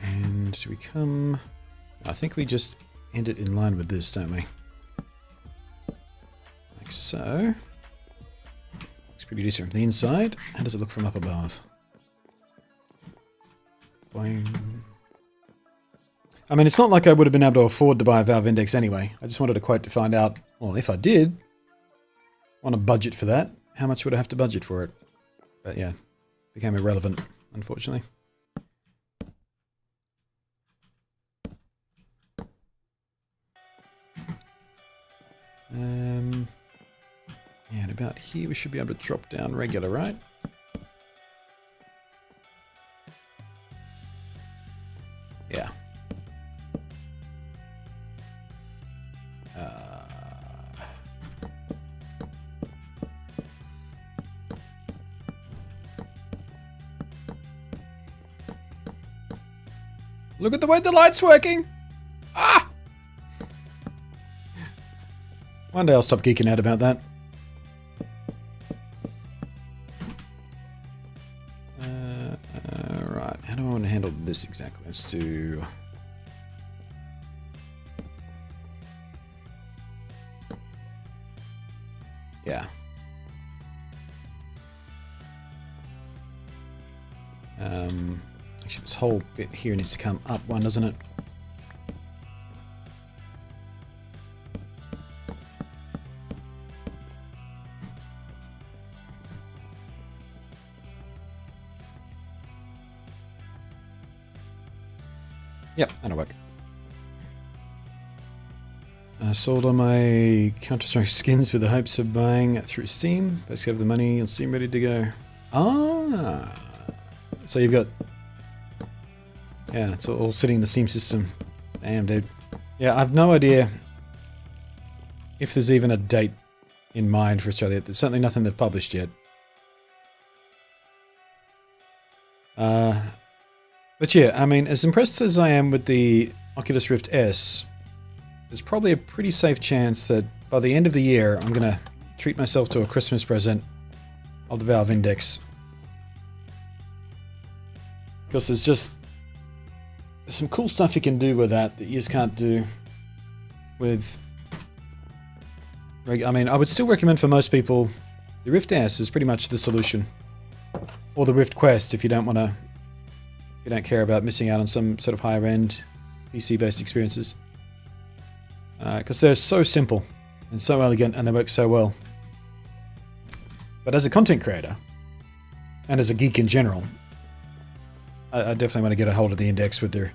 And do we come... I think we just end it in line with this, don't we? Like so. Looks pretty decent from the inside. How does it look from up above? Boing. I mean, it's not like I would have been able to afford to buy a Valve Index anyway. I just wanted a quote to find out, well, if I did want a budget for that, how much would I have to budget for it? But yeah, became irrelevant, unfortunately. Yeah, and about here we should be able to drop down regular, right? Yeah. Look at the way the light's working! Ah! One day I'll stop geeking out about that. Right, how do I want to handle this exactly? Let's do... Yeah. Actually, this whole bit here needs to come up one, doesn't it? Yep, that'll work. Sold all my Counter-Strike skins with the hopes of buying through Steam. Basically have the money on Steam ready to go. Ah! So you've got... Yeah, it's all sitting in the Steam system. Damn, dude. Yeah, I've no idea if there's even a date in mind for Australia. There's certainly nothing they've published yet. But yeah, I mean, as impressed as I am with the Oculus Rift S, there's probably a pretty safe chance that by the end of the year, I'm going to treat myself to a Christmas present of the Valve Index. Because there's some cool stuff you can do with that you just can't do with... I mean, I would still recommend for most people, the Rift S is pretty much the solution. Or the Rift Quest if you don't want to... If you don't care about missing out on some sort of higher-end PC-based experiences. Because they're so simple and so elegant and they work so well. But as a content creator, and as a geek in general, I definitely want to get a hold of the Index with their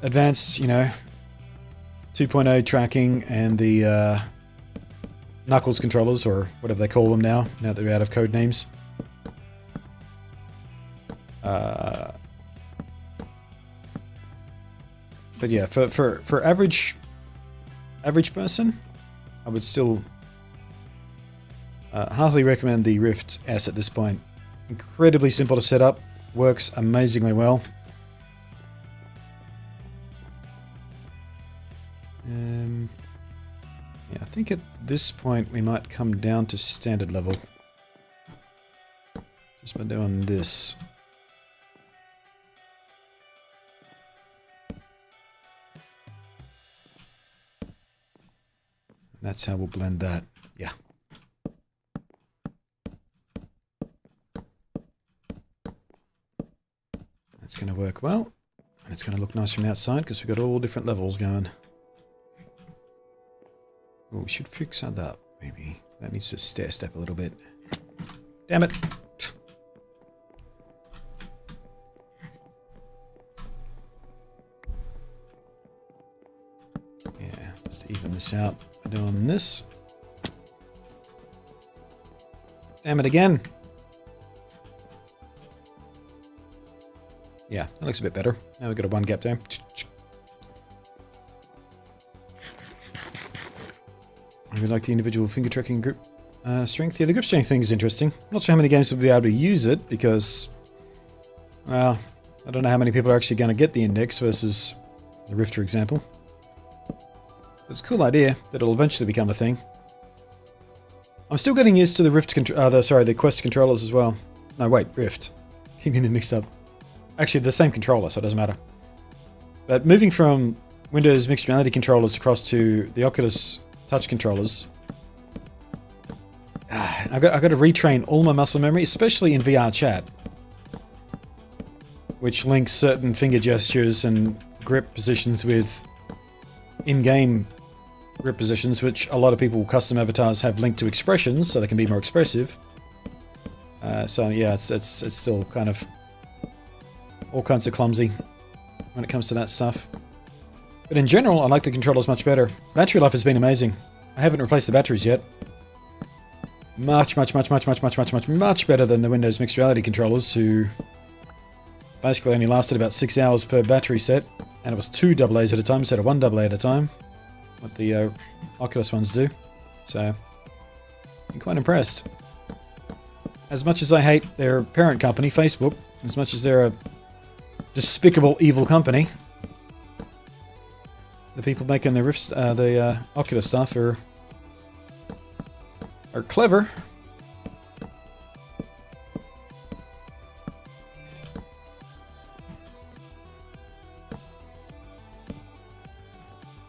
advanced, 2.0 tracking and the Knuckles controllers, or whatever they call them now that they're out of code names. But yeah, for average person, I would still heartily recommend the Rift S at this point. Incredibly simple to set up, works amazingly well. Yeah, I think at this point we might come down to standard level. Just by doing this. That's how we'll blend that. Yeah. That's going to work well. And it's going to look nice from the outside because we've got all different levels going. Oh, we should fix that up, maybe. That needs to stair step a little bit. Damn it! Yeah, just to even this out by doing this. Damn it again! Yeah, that looks a bit better. Now we've got a one gap there. I would like the individual finger tracking grip strength. Yeah, the grip strength thing is interesting. I'm not sure how many games will be able to use it because, well, I don't know how many people are actually going to get the Index versus the Rift, for example. But it's a cool idea that it'll eventually become a thing. I'm still getting used to the Rift, the Quest controllers as well. No, wait, Rift. Keeping them mixed up. Actually, the same controller, so it doesn't matter. But moving from Windows mixed reality controllers across to the Oculus touch controllers, I've got to retrain all my muscle memory, especially in VR chat, which links certain finger gestures and grip positions with in-game grip positions, which a lot of people custom avatars have linked to expressions, so they can be more expressive. So yeah, it's still kind of all kinds of clumsy when it comes to that stuff. But in general, I like the controllers much better. Battery life has been amazing. I haven't replaced the batteries yet. Much better than the Windows Mixed Reality controllers, who basically only lasted about 6 hours per battery set, and it was 2 AA's at a time instead of 1 AA at a time, what the Oculus ones do. So, I'm quite impressed. As much as I hate their parent company, Facebook, as much as they're a despicable, evil company, the people making the Rift, the Oculus stuff are clever.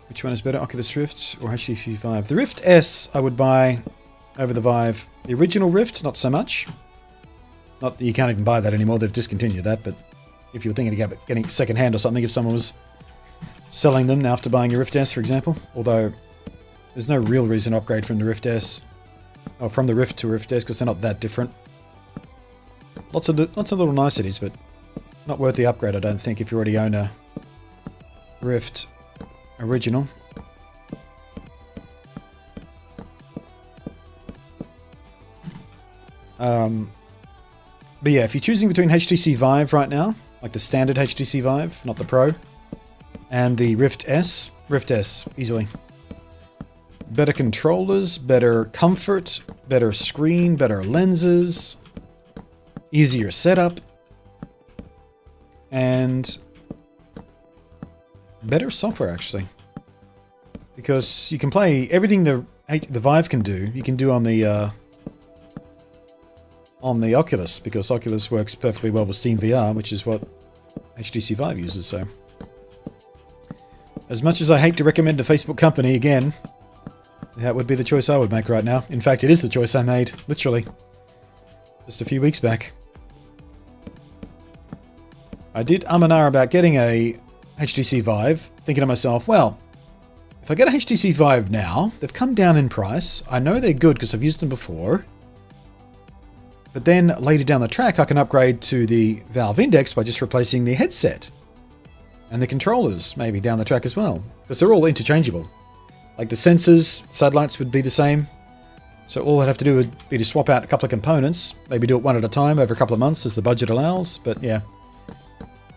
Which one is better, Oculus Rift or HTC Vive? The Rift S I would buy over the Vive. The original Rift, not so much. Not that you can't even buy that anymore, they've discontinued that, but if you were thinking of getting it second hand or something, if someone was selling them after buying a Rift S, for example, although there's no real reason to upgrade from the Rift S, or from the Rift to Rift S, because they're not that different. Lots of little niceties, but not worth the upgrade, I don't think, if you already own a Rift original. But yeah, if you're choosing between HTC Vive right now, like the standard HTC Vive, not the Pro, and the Rift S, easily. Better controllers, better comfort, better screen, better lenses, easier setup, and better software actually. Because you can play everything the Vive can do, you can do on the Oculus, because Oculus works perfectly well with Steam VR, which is what HTC Vive uses, so. As much as I hate to recommend a Facebook company again, that would be the choice I would make right now. In fact, it is the choice I made, literally. Just a few weeks back. I did and ah about getting a HTC Vive, thinking to myself, well, if I get a HTC Vive now, they've come down in price. I know they're good because I've used them before. But then later down the track, I can upgrade to the Valve Index by just replacing the headset. And the controllers, maybe, down the track as well. Because they're all interchangeable. Like the sensors, satellites would be the same. So all I'd have to do would be to swap out a couple of components. Maybe do it one at a time over a couple of months as the budget allows. But yeah.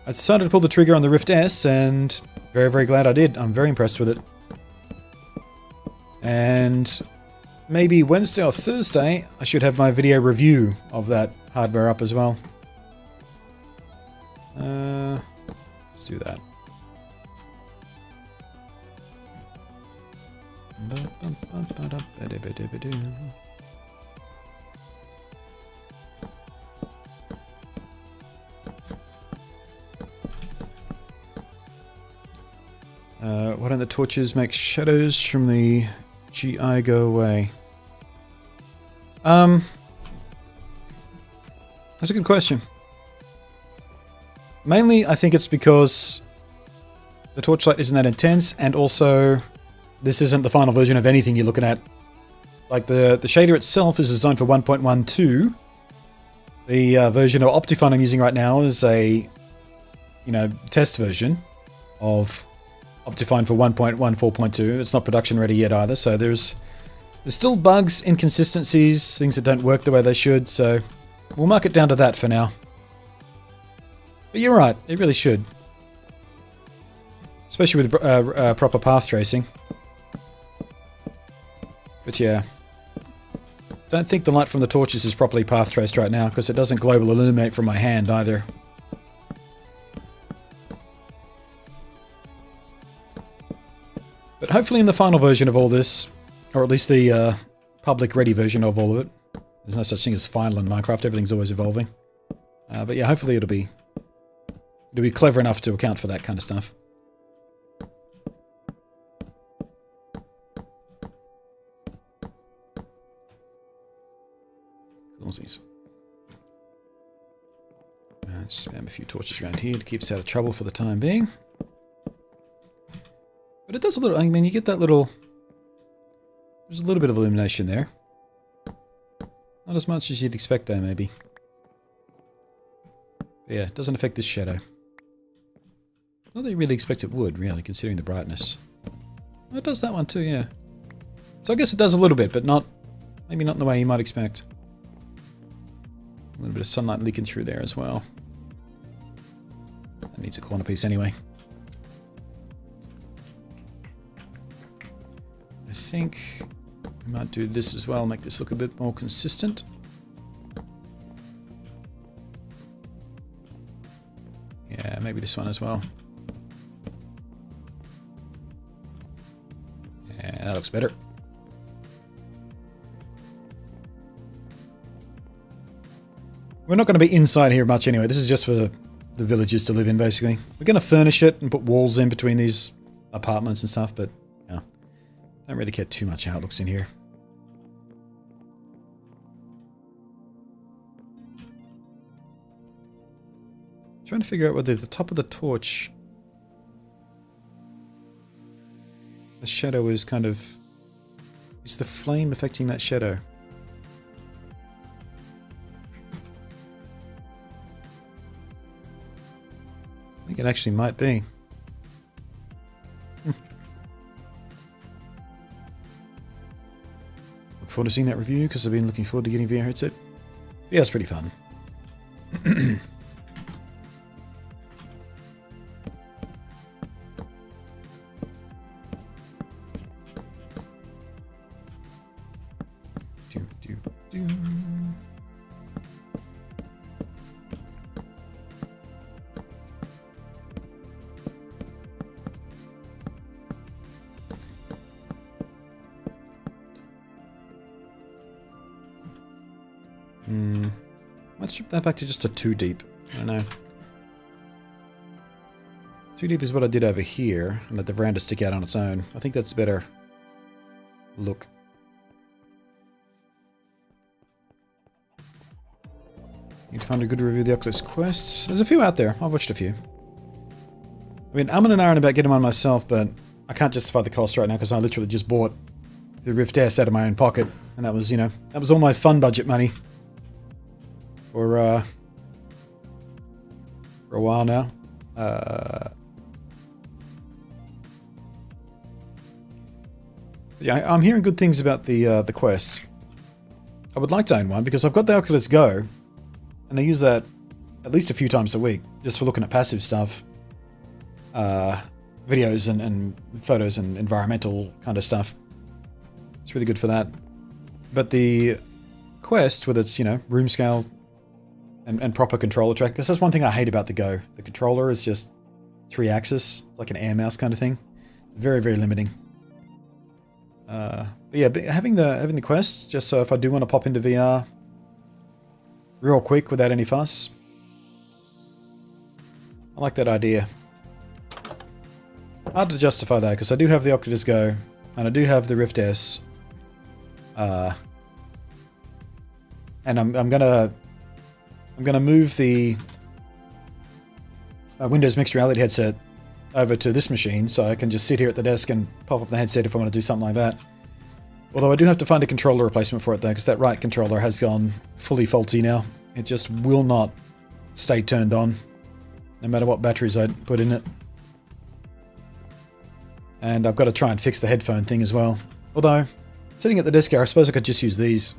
I decided to pull the trigger on the Rift S and very, very glad I did. I'm very impressed with it. And maybe Wednesday or Thursday, I should have my video review of that hardware up as well. Let's do that. Why don't the torches make shadows from the GI go away? That's a good question. Mainly, I think it's because the torchlight isn't that intense, and also this isn't the final version of anything you're looking at. Like the shader itself is designed for 1.12. The version of Optifine I'm using right now is a, test version of Optifine for 1.14.2. It's not production ready yet either, so there's still bugs, inconsistencies, things that don't work the way they should, so we'll mark it down to that for now. But you're right, it really should. Especially with proper path tracing. But yeah. Don't think the light from the torches is properly path traced right now, because it doesn't global illuminate from my hand either. But hopefully in the final version of all this, or at least the public ready version of all of it, there's no such thing as final in Minecraft, everything's always evolving. But yeah, hopefully it'll be clever enough to account for that kind of stuff. Coolsies. Just spam a few torches around here to keep us out of trouble for the time being. But it does a little, I mean, you get that little, there's a little bit of illumination there. Not as much as you'd expect though, maybe. But yeah, it doesn't affect this shadow. Not that you really expect it would, really, considering the brightness. Oh, it does that one too, yeah. So I guess it does a little bit, but not, maybe not in the way you might expect. A little bit of sunlight leaking through there as well. That needs a corner piece anyway. I think we might do this as well, make this look a bit more consistent. Yeah, maybe this one as well. Yeah, that looks better. We're not going to be inside here much anyway. This is just for the villagers to live in, basically. We're going to furnish it and put walls in between these apartments and stuff, but yeah, don't really care too much how it looks in here. Trying to figure out whether the top of the torch, the shadow is kind of, is the flame affecting that shadow? I think it actually might be. Look forward to seeing that review, because I've been looking forward to getting VR headset. Yeah, it's pretty fun. Let's strip that back to just a 2 deep. I don't know. 2 deep is what I did over here, and let the veranda stick out on its own. I think that's a better look. Need to find a good review of the Oculus Quest. There's a few out there. I've watched a few. I mean, I'm in an iron about getting one myself, but I can't justify the cost right now because I literally just bought the Rift S out of my own pocket, and that was, you know, that was all my fun budget money for a while now. Yeah, I'm hearing good things about the Quest. I would like to own one because I've got the Oculus Go, and I use that at least a few times a week just for looking at passive stuff, videos and photos and environmental kind of stuff. It's really good for that. But the Quest, with its, you know, room scale and proper controller track, because that's one thing I hate about the Go. The controller is just 3-axis, like an air mouse kind of thing. Very, very limiting. But yeah, having the Quest, just so if I do want to pop into VR real quick without any fuss, I like that idea. Hard to justify that because I do have the Oculus Go and I do have the Rift S, and I'm gonna move the Windows Mixed Reality headset over to this machine so I can just sit here at the desk and pop up the headset if I want to do something like that. Although I do have to find a controller replacement for it though, because that right controller has gone fully faulty now. It just will not stay turned on, no matter what batteries I put in it. And I've got to try and fix the headphone thing as well. Although, sitting at the desk here, I suppose I could just use these,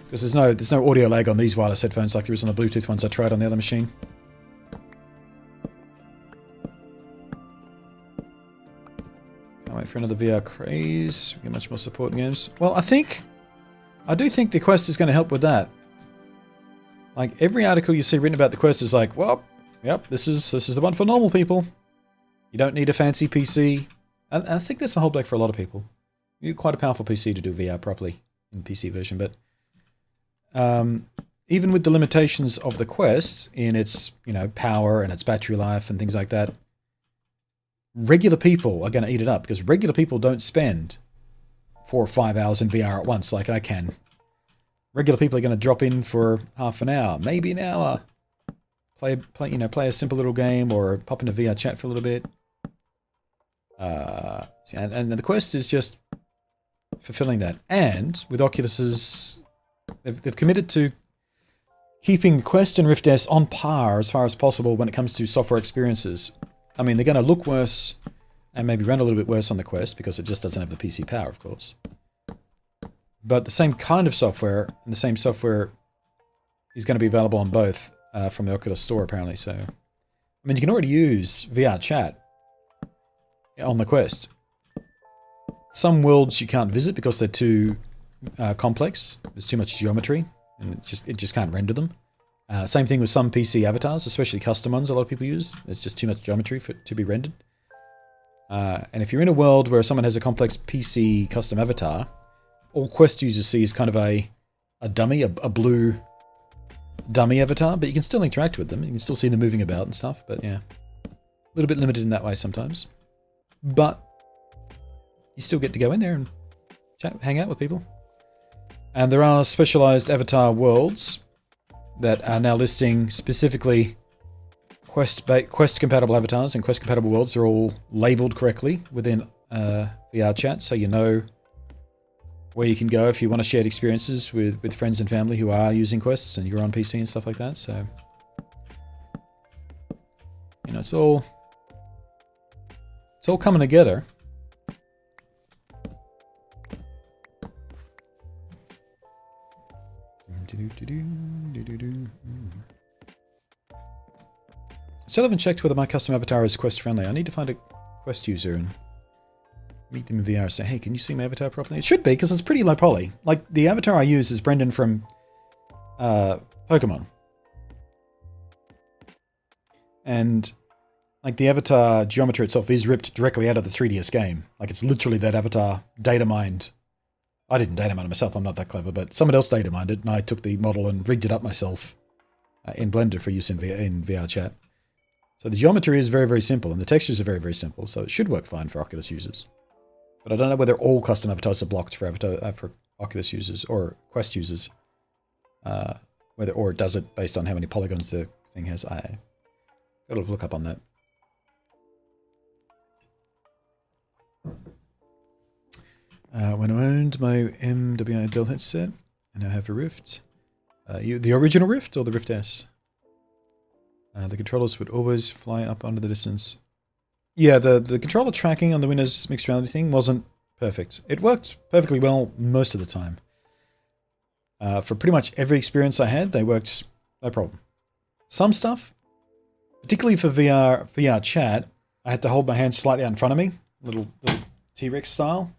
because there's no audio lag on these wireless headphones like there is on the Bluetooth ones I tried on the other machine. Can't wait for another VR craze. We get much more support in games. Well, I do think the Quest is going to help with that. Like, every article you see written about the Quest is like, well, yep, this is the one for normal people. You don't need a fancy PC. And I think that's the holdback for a lot of people. You need quite a powerful PC to do VR properly in the PC version, but even with the limitations of the Quest in its, you know, power and its battery life and things like that, regular people are going to eat it up because regular people don't spend 4 or 5 hours in VR at once like I can. Regular people are going to drop in for half an hour, maybe an hour, play a simple little game or pop into VR chat for a little bit. And the Quest is just fulfilling that. And with Oculus's, they've committed to keeping Quest and Rift S on par as far as possible when it comes to software experiences. I mean, they're going to look worse and maybe run a little bit worse on the Quest because it just doesn't have the PC power, of course. But the same kind of software and the same software is going to be available on both from the Oculus Store, apparently. So, I mean, you can already use VR chat on the Quest. Some worlds you can't visit because they're too complex. There's too much geometry, and it just can't render them. Same thing with some PC avatars, especially custom ones a lot of people use. There's just too much geometry for it to be rendered. And if you're in a world where someone has a complex PC custom avatar, all Quest users see is kind of a dummy, a blue dummy avatar, but you can still interact with them. You can still see them moving about and stuff, but yeah. A little bit limited in that way sometimes. But you still get to go in there and chat, hang out with people. And there are specialized avatar worlds that are now listing specifically Quest-compatible avatars and Quest-compatible worlds are all labeled correctly within VR chat, so you know where you can go if you want to share experiences with friends and family who are using Quests and you're on PC and stuff like that. So, you know, it's all coming together. Still haven't checked whether my custom avatar is quest friendly. I need to find a quest user and meet them in VR and say, hey, can you see my avatar properly? It should be, because it's pretty low poly. Like, the avatar I use is Brendan from Pokemon. And, like, the avatar geometry itself is ripped directly out of the 3DS game. Like, it's literally that avatar data mined. I didn't data mine it myself, I'm not that clever, but someone else data mined it, and I took the model and rigged it up myself in Blender for use in VR chat. So the geometry is very, very simple, and the textures are very, very simple, so it should work fine for Oculus users. But I don't know whether all custom avatars are blocked for Oculus users or Quest users. Or it does it based on how many polygons the thing has. I gotta look up on that. When I owned my MWI Dell headset, and I have a Rift. The original Rift or the Rift S? The controllers would always fly up under the distance. Yeah, the controller tracking on the Windows mixed reality thing wasn't perfect. It worked perfectly well most of the time. For pretty much every experience I had, they worked no problem. Some stuff, particularly for VR chat, I had to hold my hands slightly out in front of me, little T-Rex style.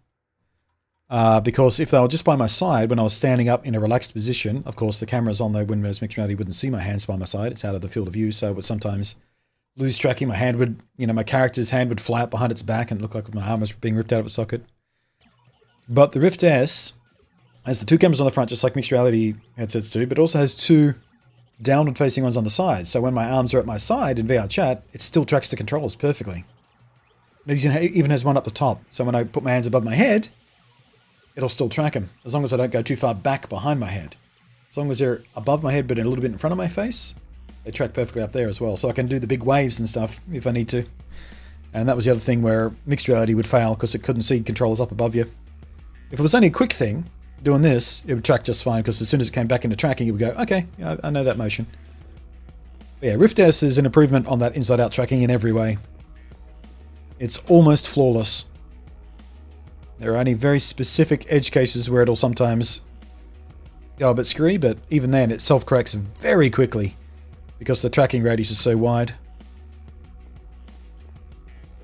Because if they were just by my side when I was standing up in a relaxed position, of course the cameras on the Windows mixed reality wouldn't see my hands by my side. It's out of the field of view, so it would sometimes lose tracking. My hand would, my character's hand would fly out behind its back and look like my arm was being ripped out of its socket. But the Rift S has the two cameras on the front, just like mixed reality headsets do, but also has two downward facing ones on the side. So when my arms are at my side in VR chat, it still tracks the controllers perfectly. It even has one up the top. So when I put my hands above my head, it'll still track them, as long as I don't go too far back behind my head. As long as they're above my head but a little bit in front of my face, they track perfectly up there as well. So I can do the big waves and stuff if I need to. And that was the other thing where mixed reality would fail because it couldn't see controllers up above you. If it was only a quick thing, doing this, it would track just fine because as soon as it came back into tracking, it would go, okay, I know that motion. But yeah, Rift S is an improvement on that inside-out tracking in every way. It's almost flawless. There are only very specific edge cases where it'll sometimes go a bit screwy, but even then it self-corrects very quickly because the tracking radius is so wide.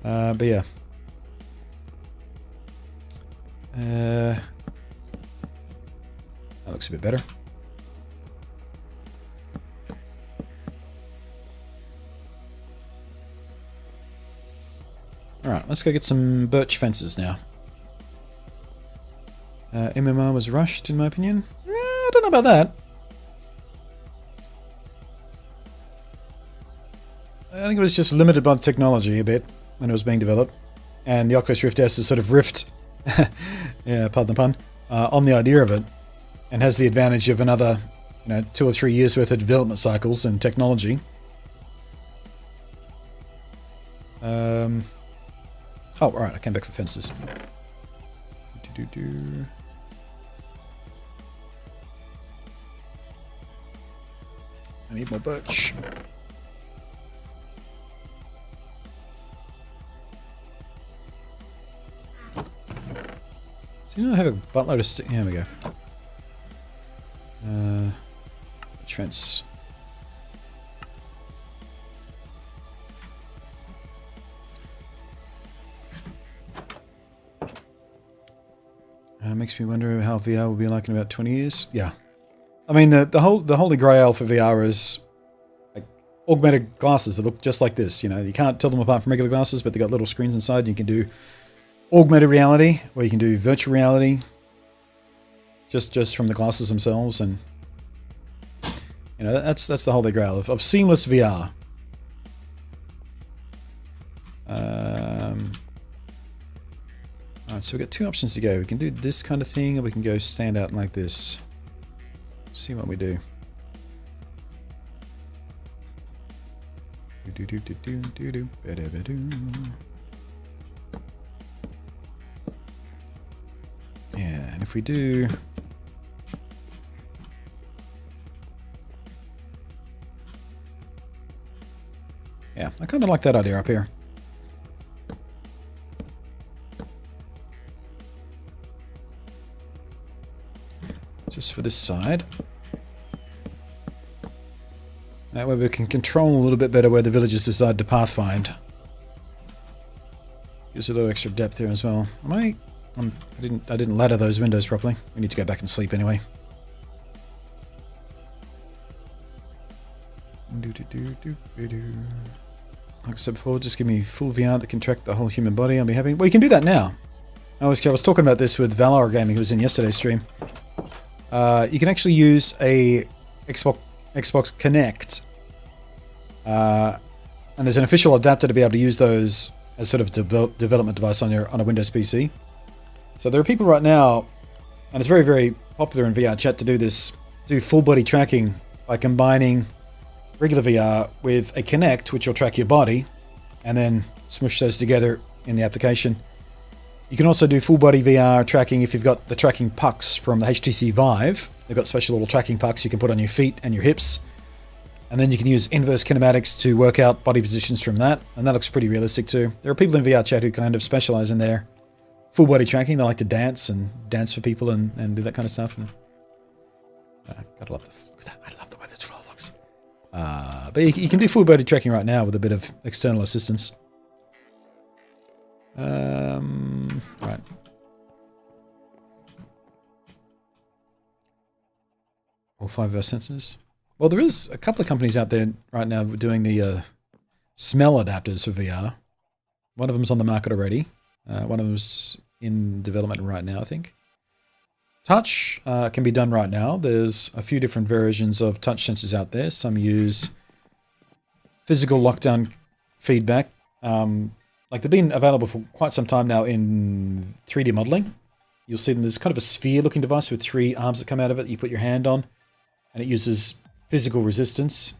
But yeah. That looks a bit better. Alright, let's go get some birch fences now. MMR was rushed, in my opinion. I don't know about that. I think it was just limited by the technology a bit when it was being developed. And the Oculus Rift S is sort of riffed, yeah, pardon the pun, on the idea of it. And has the advantage of another, 2 or 3 years worth of development cycles and technology. Oh, alright, I came back for fences. I need more birch. Do I have a buttload of stick? Here we go. Birch fence. Makes me wonder how VR will be like in about 20 years. Yeah. I mean, the holy grail for VR is like augmented glasses that look just like this. You can't tell them apart from regular glasses, but they got little screens inside. You can do augmented reality, or you can do virtual reality, just from the glasses themselves, and that's the holy grail of seamless VR. Alright, so we've got two options to go. We can do this kind of thing, or we can go stand out like this. See what we do. Yeah, and if we do... Yeah, I kind of like that idea up here. Just for this side. That way we can control a little bit better where the villagers decide to pathfind. Gives a little extra depth here as well. I didn't ladder those windows properly. We need to go back and sleep anyway. Like I said before, just give me full VR that can track the whole human body. I'll be happy. Well, you can do that now. I was talking about this with Valor Gaming, who was in yesterday's stream. You can actually use a Xbox Kinect, and there's an official adapter to be able to use those as sort of development device on a Windows PC. So there are people right now, and it's very, very popular in VR chat to do full body tracking by combining regular VR with a Kinect, which will track your body, and then smush those together in the application. You can also do full body VR tracking if you've got the tracking pucks from the HTC Vive. They've got special little tracking pucks you can put on your feet and your hips. And then you can use inverse kinematics to work out body positions from that. And that looks pretty realistic too. There are people in VR chat who kind of specialize in their full body tracking. They like to dance for people and do that kind of stuff. And gotta love look at that. I love the way that's Roblox. But you can do full body tracking right now with a bit of external assistance. Right. All 5 of our sensors. Well, there is a couple of companies out there right now doing the smell adapters for VR. One of them's on the market already. One of them's in development right now, I think. Touch can be done right now. There's a few different versions of touch sensors out there. Some use physical lockdown feedback. Like they've been available for quite some time now in 3D modeling. You'll see them, there's kind of a sphere-looking device with 3 arms that come out of it. You put your hand on, and it uses physical resistance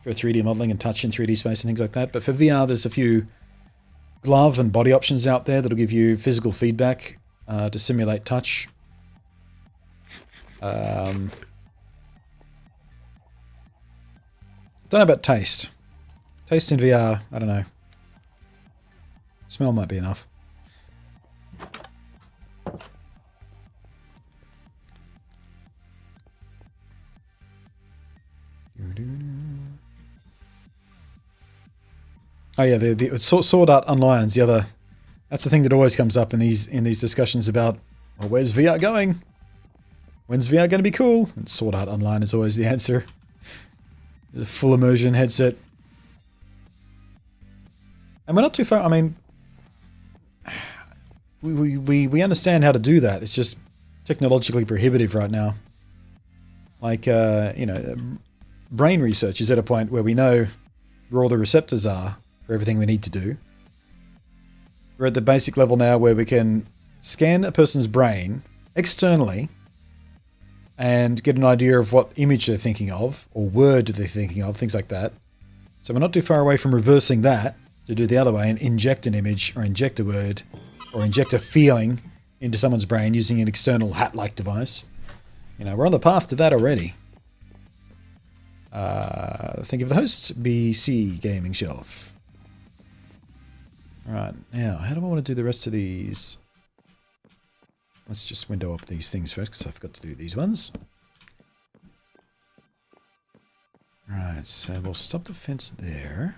for 3D modeling and touch in 3D space and things like that. But for VR, there's a few glove and body options out there that'll give you physical feedback to simulate touch. Don't know about taste. Taste in VR, I don't know. Smell might be enough. Oh yeah, the Sword Art Online's the other. That's the thing that always comes up in these discussions about, well, where's VR going? When's VR going to be cool? And Sword Art Online is always the answer. The full immersion headset. And we're not too far. I mean, we understand how to do that. It's just technologically prohibitive right now. Like, brain research is at a point where we know where all the receptors are for everything we need to do. We're at the basic level now where we can scan a person's brain externally and get an idea of what image they're thinking of, or word they're thinking of, things like that. So we're not too far away from reversing that to do the other way and inject an image or inject a word or inject a feeling into someone's brain using an external hat-like device. We're on the path to that already. Think of the host, BC Gaming Shelf. Right, now, how do I want to do the rest of these? Let's just window up these things first, because I forgot to do these ones. Right, so we'll stop the fence there.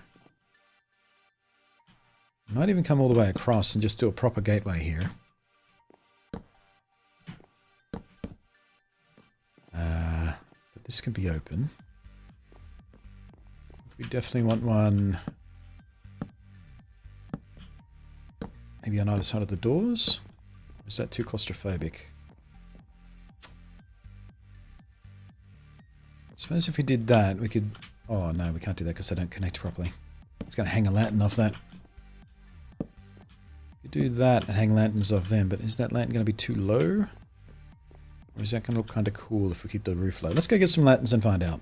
Might even come all the way across and just do a proper gateway here. But this can be open. We definitely want one maybe on either side of the doors. Or is that too claustrophobic? I suppose if we did that, we could... Oh no, we can't do that because they don't connect properly. It's going to hang a lantern off that. You do that and hang lanterns off them, but is that lantern going to be too low? Or is that going to look kind of cool if we keep the roof low? Let's go get some lanterns and find out.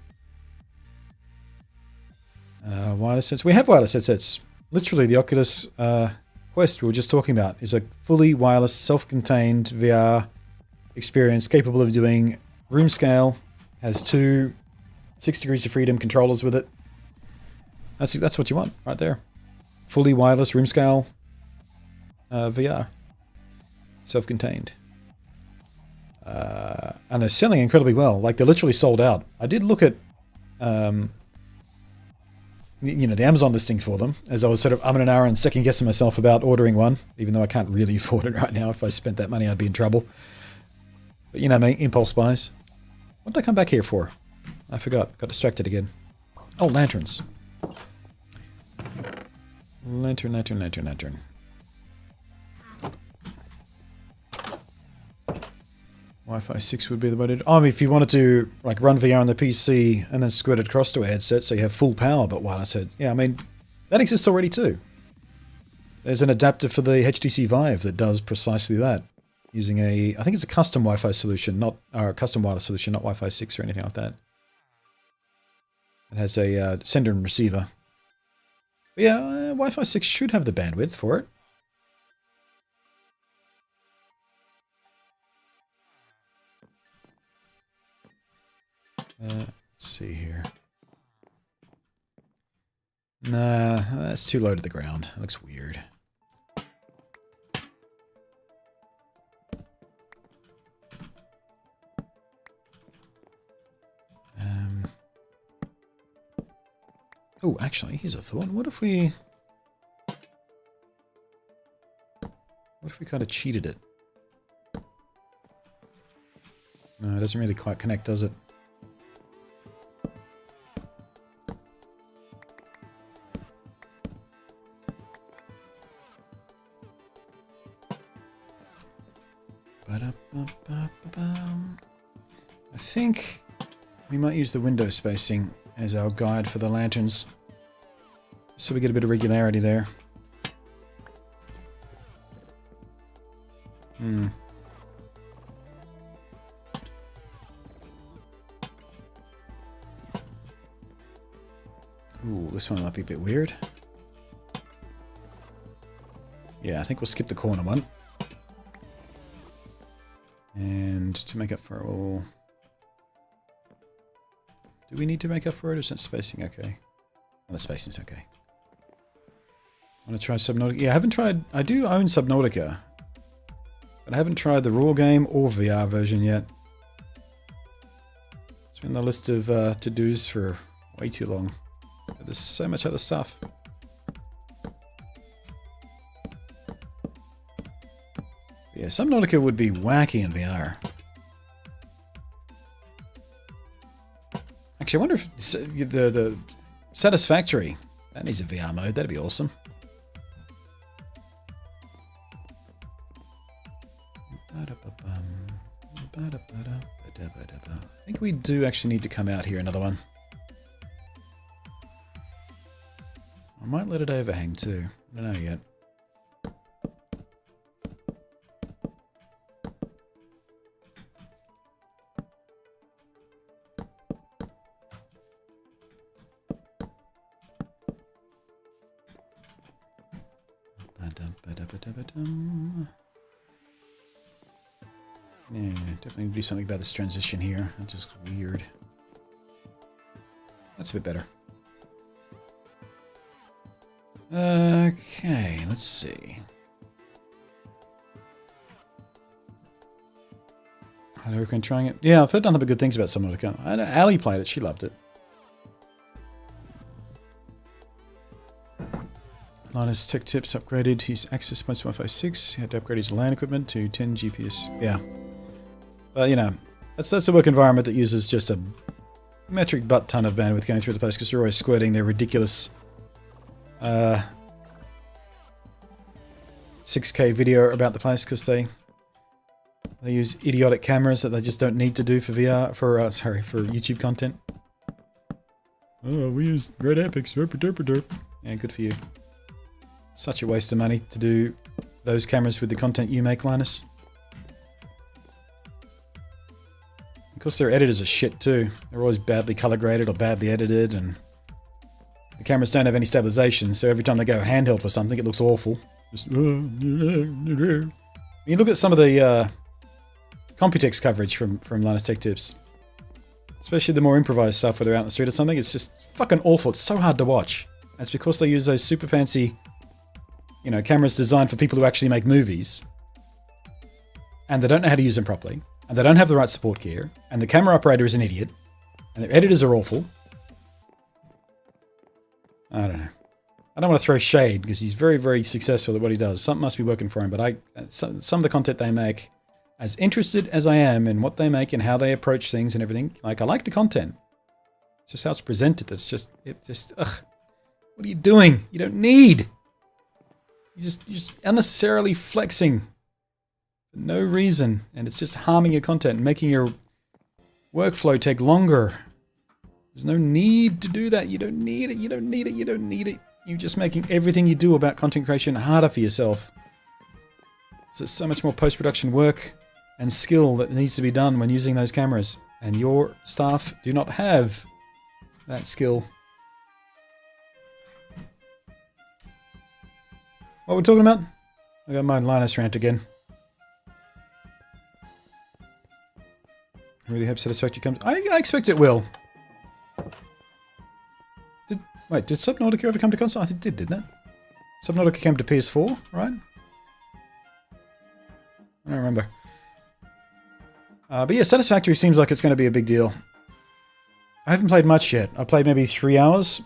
Wireless headsets. We have wireless headsets. Literally, the Oculus Quest we were just talking about is a fully wireless, self-contained VR experience capable of doing room scale. Has 2 6 degrees of freedom controllers with it. That's what you want right there. Fully wireless, room scale VR. Self-contained. And they're selling incredibly well. Like, they're literally sold out. I did look at you know, the Amazon listing for them, as I was sort of umming and ahhing and second guessing myself about ordering one, even though I can't really afford it right now. If I spent that money, I'd be in trouble. But you know me, impulse buys. What did I come back here for? I forgot. Got distracted again. Oh, lanterns. Lantern. Wi-Fi 6 would be the way to do. Oh, if you wanted to like run VR on the PC and then squirt it across to a headset so you have full power but wireless head. Yeah, I mean, that exists already too. There's an adapter for the HTC Vive that does precisely that. Using I think it's a custom Wi-Fi solution, or a custom wireless solution, not Wi-Fi 6 or anything like that. It has a sender and receiver. But yeah, Wi-Fi 6 should have the bandwidth for it. Let's see here. Nah, that's too low to the ground. It looks weird. Oh, actually, here's a thought. What if we kind of cheated it? No, it doesn't really quite connect, does it? I think we might use the window spacing as our guide for the lanterns, so we get a bit of regularity there. Ooh, this one might be a bit weird. Yeah, I think we'll skip the corner one. And to make up for it, we'll... Do we need to make up for it, or is that spacing okay? Oh, the spacing's okay. I want to try Subnautica. Yeah, I haven't tried... I do own Subnautica. But I haven't tried the raw game or VR version yet. It's been on the list of to-dos for way too long. But there's so much other stuff. Yeah, Subnautica would be wacky in VR. Actually, I wonder if the Satisfactory, that needs a VR mode. That'd be awesome. I think we do actually need to come out here another one. I might let it overhang too. I don't know yet. Yeah, definitely need to do something about this transition here. That's just weird. That's a bit better. Okay, let's see. I recommend trying it. Yeah, I've heard nothing but good things about Subnautica. I know Ali played it, she loved it. Linus Tech Tips upgraded his access points to Wi-Fi 6. He had to upgrade his LAN equipment to 10 GPS. Yeah. But, you know, that's a work environment that uses just a metric butt ton of bandwidth going through the place because they're always squirting their ridiculous 6K video about the place because they use idiotic cameras that they just don't need to do for VR, for YouTube content. Oh, we use Red Epics. Derp, derp, derp. Yeah, good for you. Such a waste of money to do those cameras with the content you make, Linus. Of course, their editors are shit too. They're always badly color graded or badly edited, and the cameras don't have any stabilization, so every time they go handheld for something, it looks awful. Just, you look at some of the Computex coverage from Linus Tech Tips, especially the more improvised stuff where they're out in the street or something, it's just fucking awful. It's so hard to watch. And it's because they use those super fancy, you know, cameras designed for people who actually make movies, and they don't know how to use them properly, and they don't have the right support gear, and the camera operator is an idiot, and their editors are awful. I don't know. I don't want to throw shade because he's very, very successful at what he does. Something must be working for him, but some of the content they make, as interested as I am in what they make and how they approach things and everything, like, I like the content. It's just how it's presented. Ugh. What are you doing? You don't need. You're just unnecessarily flexing for no reason, and it's just harming your content and making your workflow take longer. There's no need to do that. You don't need it. You don't need it. You don't need it. You're just making everything you do about content creation harder for yourself. There's so much more post-production work and skill that needs to be done when using those cameras, and your staff do not have that skill. What we're talking about? I got my Linus rant again. I really hope Satisfactory comes. I expect it will. Did Subnautica ever come to console? I think it did, didn't it? Subnautica came to PS4, right? I don't remember. But yeah, Satisfactory seems like it's going to be a big deal. I haven't played much yet. I played maybe 3 hours,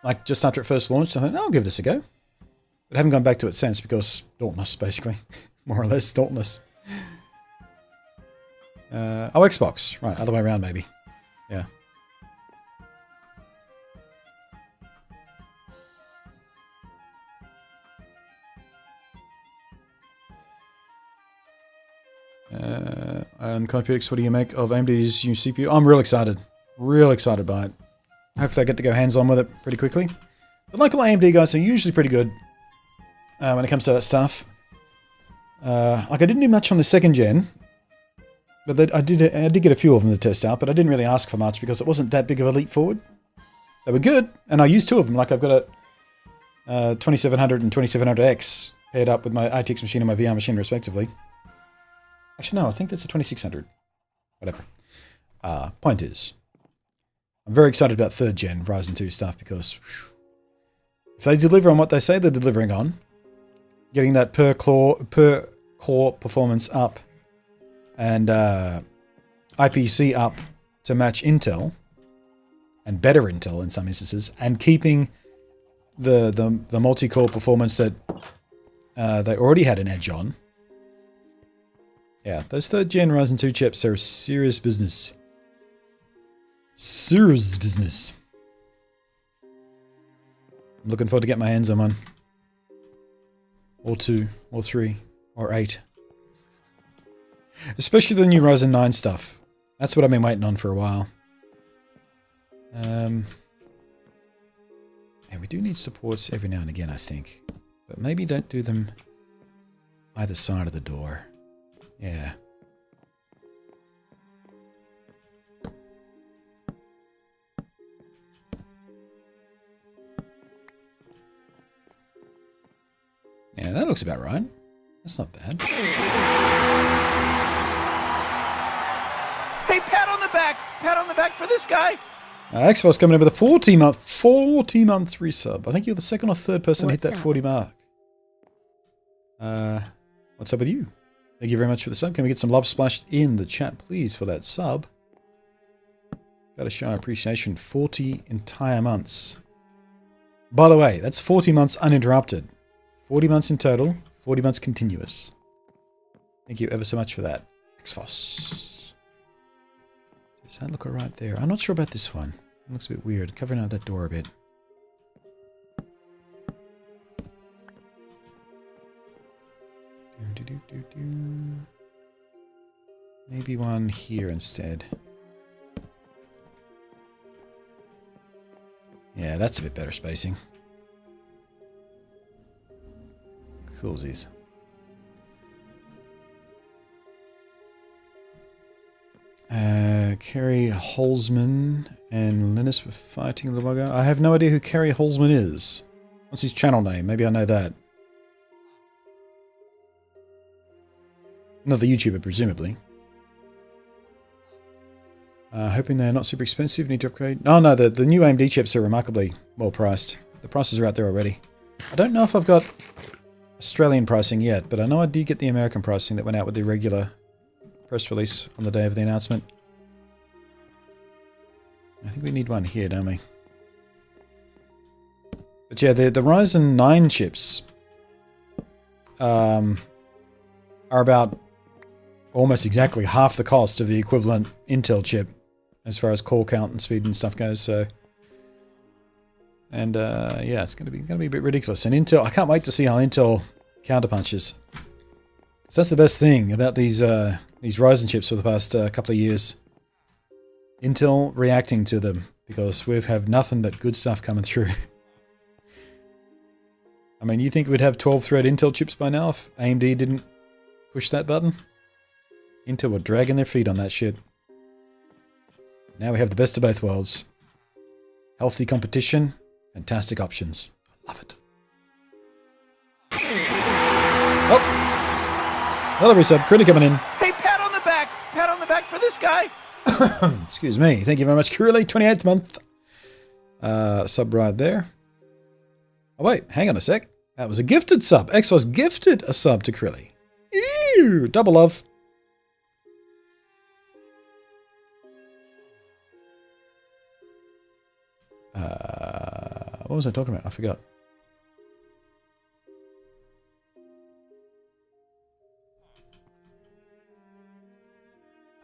like just after it first launched. I thought, I'll give this a go. But I haven't gone back to it since because Dauntless, basically. More or less, Dauntless. Xbox. Right, other way around, maybe. Yeah. And Computix, what do you make of AMD's new CPU? I'm real excited. Real excited by it. Hopefully I get to go hands-on with it pretty quickly. The local AMD guys are usually pretty good when it comes to that stuff. Like, I didn't do much on the 2nd gen, but I did get a few of them to test out, but I didn't really ask for much because it wasn't that big of a leap forward. They were good, and I used 2 of them. Like, I've got a 2700 and 2700X paired up with my ITX machine and my VR machine, respectively. Actually, no, I think that's a 2600. Whatever. Point is, I'm very excited about 3rd gen Ryzen 2 stuff because if they deliver on what they say they're delivering on, getting that per core performance up and IPC up to match Intel, and better Intel in some instances, and keeping the multi-core performance that they already had an edge on. Yeah, those 3rd gen Ryzen 2 chips are serious business. Serious business. I'm looking forward to get my hands on one. Or 2, or 3, or 8. Especially the new Ryzen 9 stuff. That's what I've been waiting on for a while. And we do need supports every now and again, I think. But maybe don't do them either side of the door. Yeah. Yeah, that looks about right. That's not bad. Hey, pat on the back! Pat on the back for this guy! X-Force coming in with a 40-month resub. I think you're the 2nd or 3rd person to hit that 40 mark. What's up with you? Thank you very much for the sub. Can we get some love splashed in the chat, please, for that sub? Gotta show our appreciation. 40 entire months. By the way, that's 40 months uninterrupted. 40 months in total, 40 months continuous. Thank you ever so much for that. X-Force. Does that look alright there? I'm not sure about this one. It looks a bit weird. Covering out that door a bit. Maybe one here instead. Yeah, that's a bit better spacing. Coolsies. Kerry Holzman and Linus were fighting a little while ago. I have no idea who Kerry Holzman is. What's his channel name? Maybe I know that. Another YouTuber, presumably. Hoping they're not super expensive. Need to upgrade. Oh no, the new AMD chips are remarkably well priced. The prices are out there already. I don't know if I've got Australian pricing yet, but I know I did get the American pricing that went out with the regular press release on the day of the announcement. I think we need one here, don't we? But yeah, the Ryzen 9 chips are about almost exactly half the cost of the equivalent Intel chip as far as core count and speed and stuff goes. So, and yeah, it's gonna be a bit ridiculous. And Intel, I can't wait to see how Intel counterpunches. So that's the best thing about these Ryzen chips for the past couple of years. Intel reacting to them, because we have nothing but good stuff coming through. I mean, you think we'd have 12-thread Intel chips by now if AMD didn't push that button? Intel were dragging their feet on that shit. Now we have the best of both worlds. Healthy competition, fantastic options. Love it. Oh! Another resub, Critty coming in. Hey, pat on the back for this guy. Excuse me. Thank you very much, Curly. 28th month. Sub right there. Oh, wait. Hang on a sec. That was a gifted sub. X-Force gifted a sub to Crilly. Ew, double love. What was I talking about? I forgot.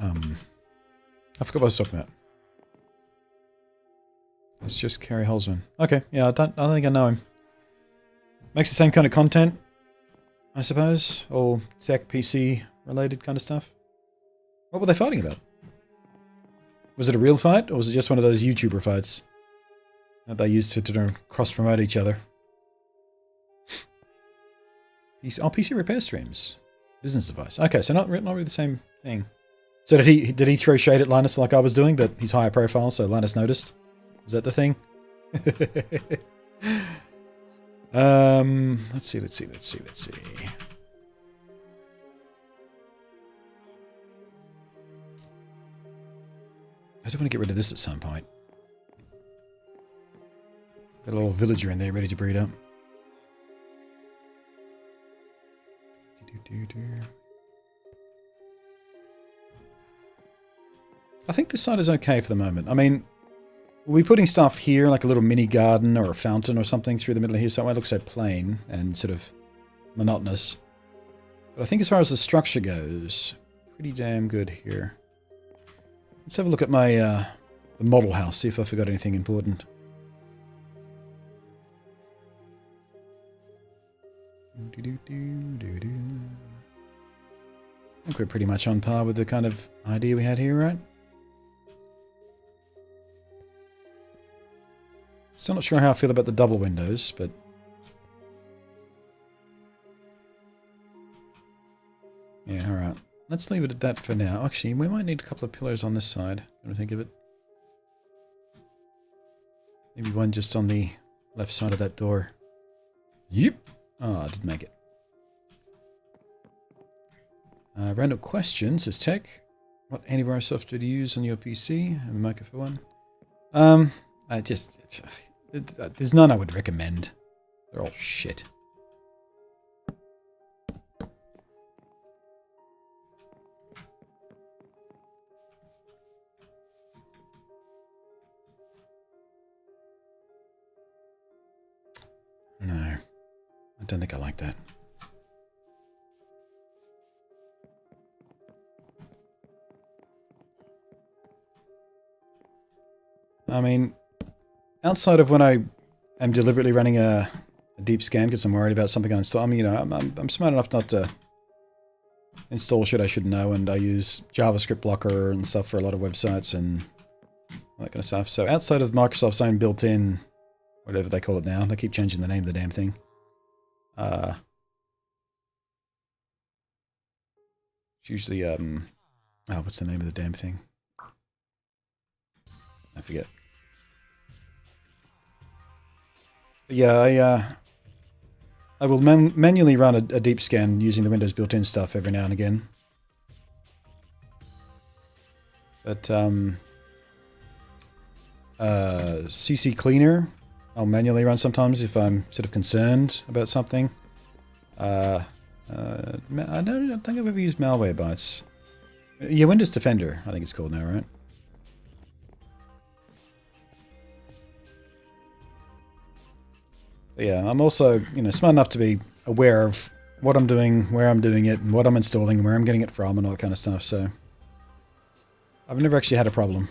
I forgot what I was talking about. It's just Kerry Holzman. Okay, yeah, I don't think I know him. Makes the same kind of content, I suppose. All tech, PC related kind of stuff. What were they fighting about? Was it a real fight, or was it just one of those YouTuber fights that they used to cross-promote each other? PC repair streams. Business advice. Okay, so not really the same thing. So did he throw shade at Linus like I was doing, but he's higher profile, so Linus noticed? Is that the thing? Let's see. I do want to get rid of this at some point. Got a little villager in there ready to breed up. I think this side is okay for the moment. I mean, we'll be putting stuff here, like a little mini garden or a fountain or something through the middle of here, so it won't look so plain and sort of monotonous. But I think as far as the structure goes, pretty damn good here. Let's have a look at my the model house, see if I forgot anything important. I think we're pretty much on par with the kind of idea we had here, right? Still not sure how I feel about the double windows, but... yeah, alright. Let's leave it at that for now. Actually, we might need a couple of pillars on this side, when I think of it. Maybe one just on the left side of that door. Yep! Oh, I did make it. Random question, says Tech. What antivirus software do you use on your PC? I'm a maker for one. There's none I would recommend. They're all shit. No, I don't think I like that. I mean, outside of when I am deliberately running a deep scan because I'm worried about something I install, I mean, you know, I'm smart enough not to install shit I should know, and I use JavaScript blocker and stuff for a lot of websites and all that kind of stuff. So outside of Microsoft's own built-in, whatever they call it now, they keep changing the name of the damn thing. It's usually, oh, what's the name of the damn thing? I forget. But yeah, I will manually run a deep scan using the Windows built-in stuff every now and again. But CC Cleaner, I'll manually run sometimes if I'm sort of concerned about something. I don't think I've ever used Malwarebytes. Yeah, Windows Defender, I think it's called now, right? But yeah, I'm also, smart enough to be aware of what I'm doing, where I'm doing it, and what I'm installing, and where I'm getting it from, and all that kind of stuff, so I've never actually had a problem.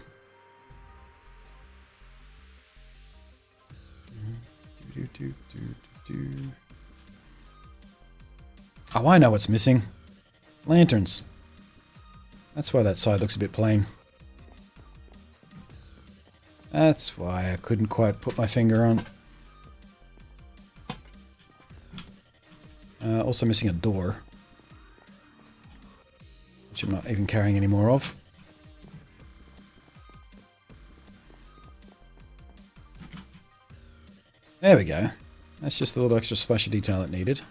Oh, I know what's missing. Lanterns. That's why that side looks a bit plain. That's why I couldn't quite put my finger on. Also missing a door, which I'm not even carrying any more of. There we go. That's just the little extra splash of detail it needed.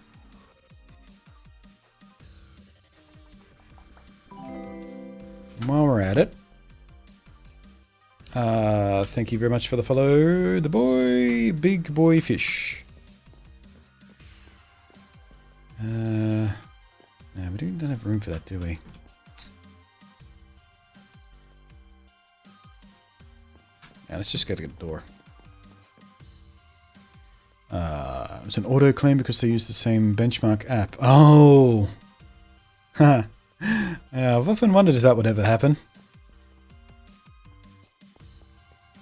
And while we're at it, thank you very much for the follow, the boy, big boy fish. No, we don't have room for that, do we? Yeah, let's just go to the door. It was an auto claim because they use the same benchmark app. Oh! Yeah, I've often wondered if that would ever happen.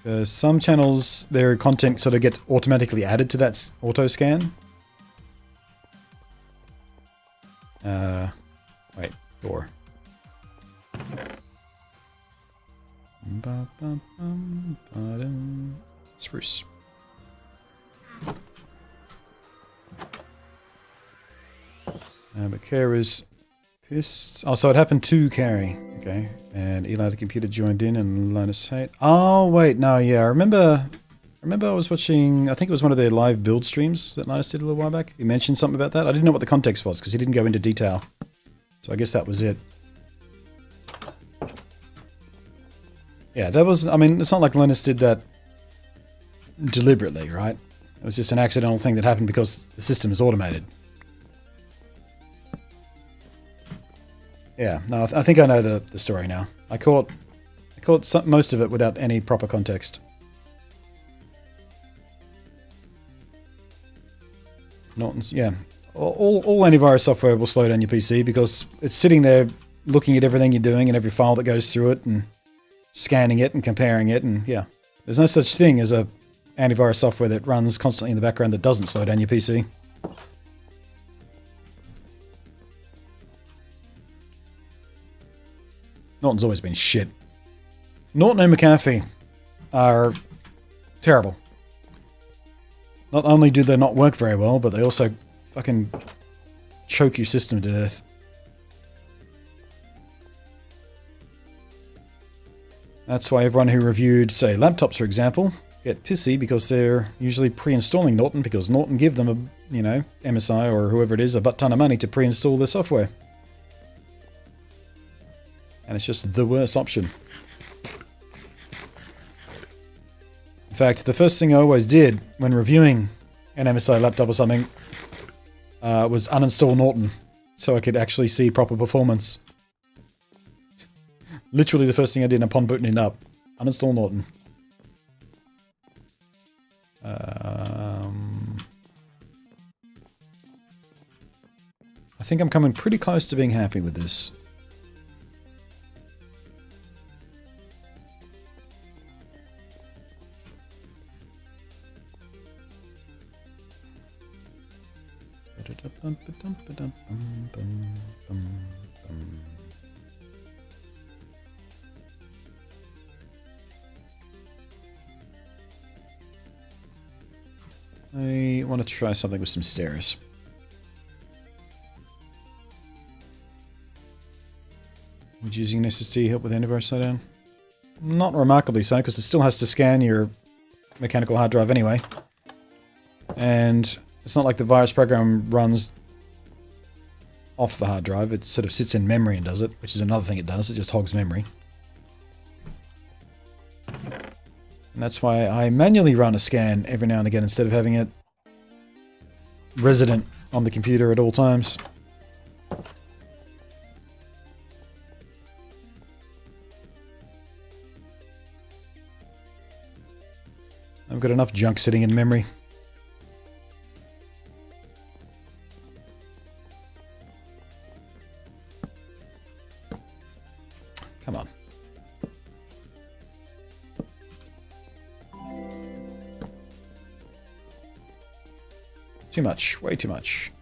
Because some channels, their content sort of get automatically added to that auto scan. Wait, door. Spruce. But Kara's pissed. Oh, so it happened to Carrie. Okay. And Eli the computer joined in and Linus hate. Oh, wait. No, yeah. I remember I was watching, I think it was one of their live build streams that Linus did a little while back. He mentioned something about that. I didn't know what the context was because he didn't go into detail. So I guess that was it. Yeah, that was, I mean, it's not like Linus did that deliberately, right? It was just an accidental thing that happened because the system is automated. Yeah, no, I think I know the story now. I caught most of it without any proper context. Norton's, yeah. All antivirus software will slow down your PC because it's sitting there looking at everything you're doing and every file that goes through it and scanning it and comparing it, and yeah. There's no such thing as a antivirus software that runs constantly in the background that doesn't slow down your PC. Norton's always been shit. Norton and McAfee are terrible. Not only do they not work very well, but they also fucking choke your system to death. That's why everyone who reviewed, say, laptops, for example, get pissy because they're usually pre-installing Norton because Norton give them a, MSI or whoever it is, a butt ton of money to pre-install their software. And it's just the worst option. In fact, the first thing I always did when reviewing an MSI laptop or something was uninstall Norton so I could actually see proper performance. Literally the first thing I did upon booting it up. Uninstall Norton. I think I'm coming pretty close to being happy with this. I want to try something with some stairs. Would using an SSD help with antivirus slowdown? Not remarkably so, because it still has to scan your mechanical hard drive anyway. And it's not like the virus program runs off the hard drive. It sort of sits in memory and does it, which is another thing it does. It just hogs memory. And that's why I manually run a scan every now and again instead of having it resident on the computer at all times. I've got enough junk sitting in memory. Come on. Too much. Way too much.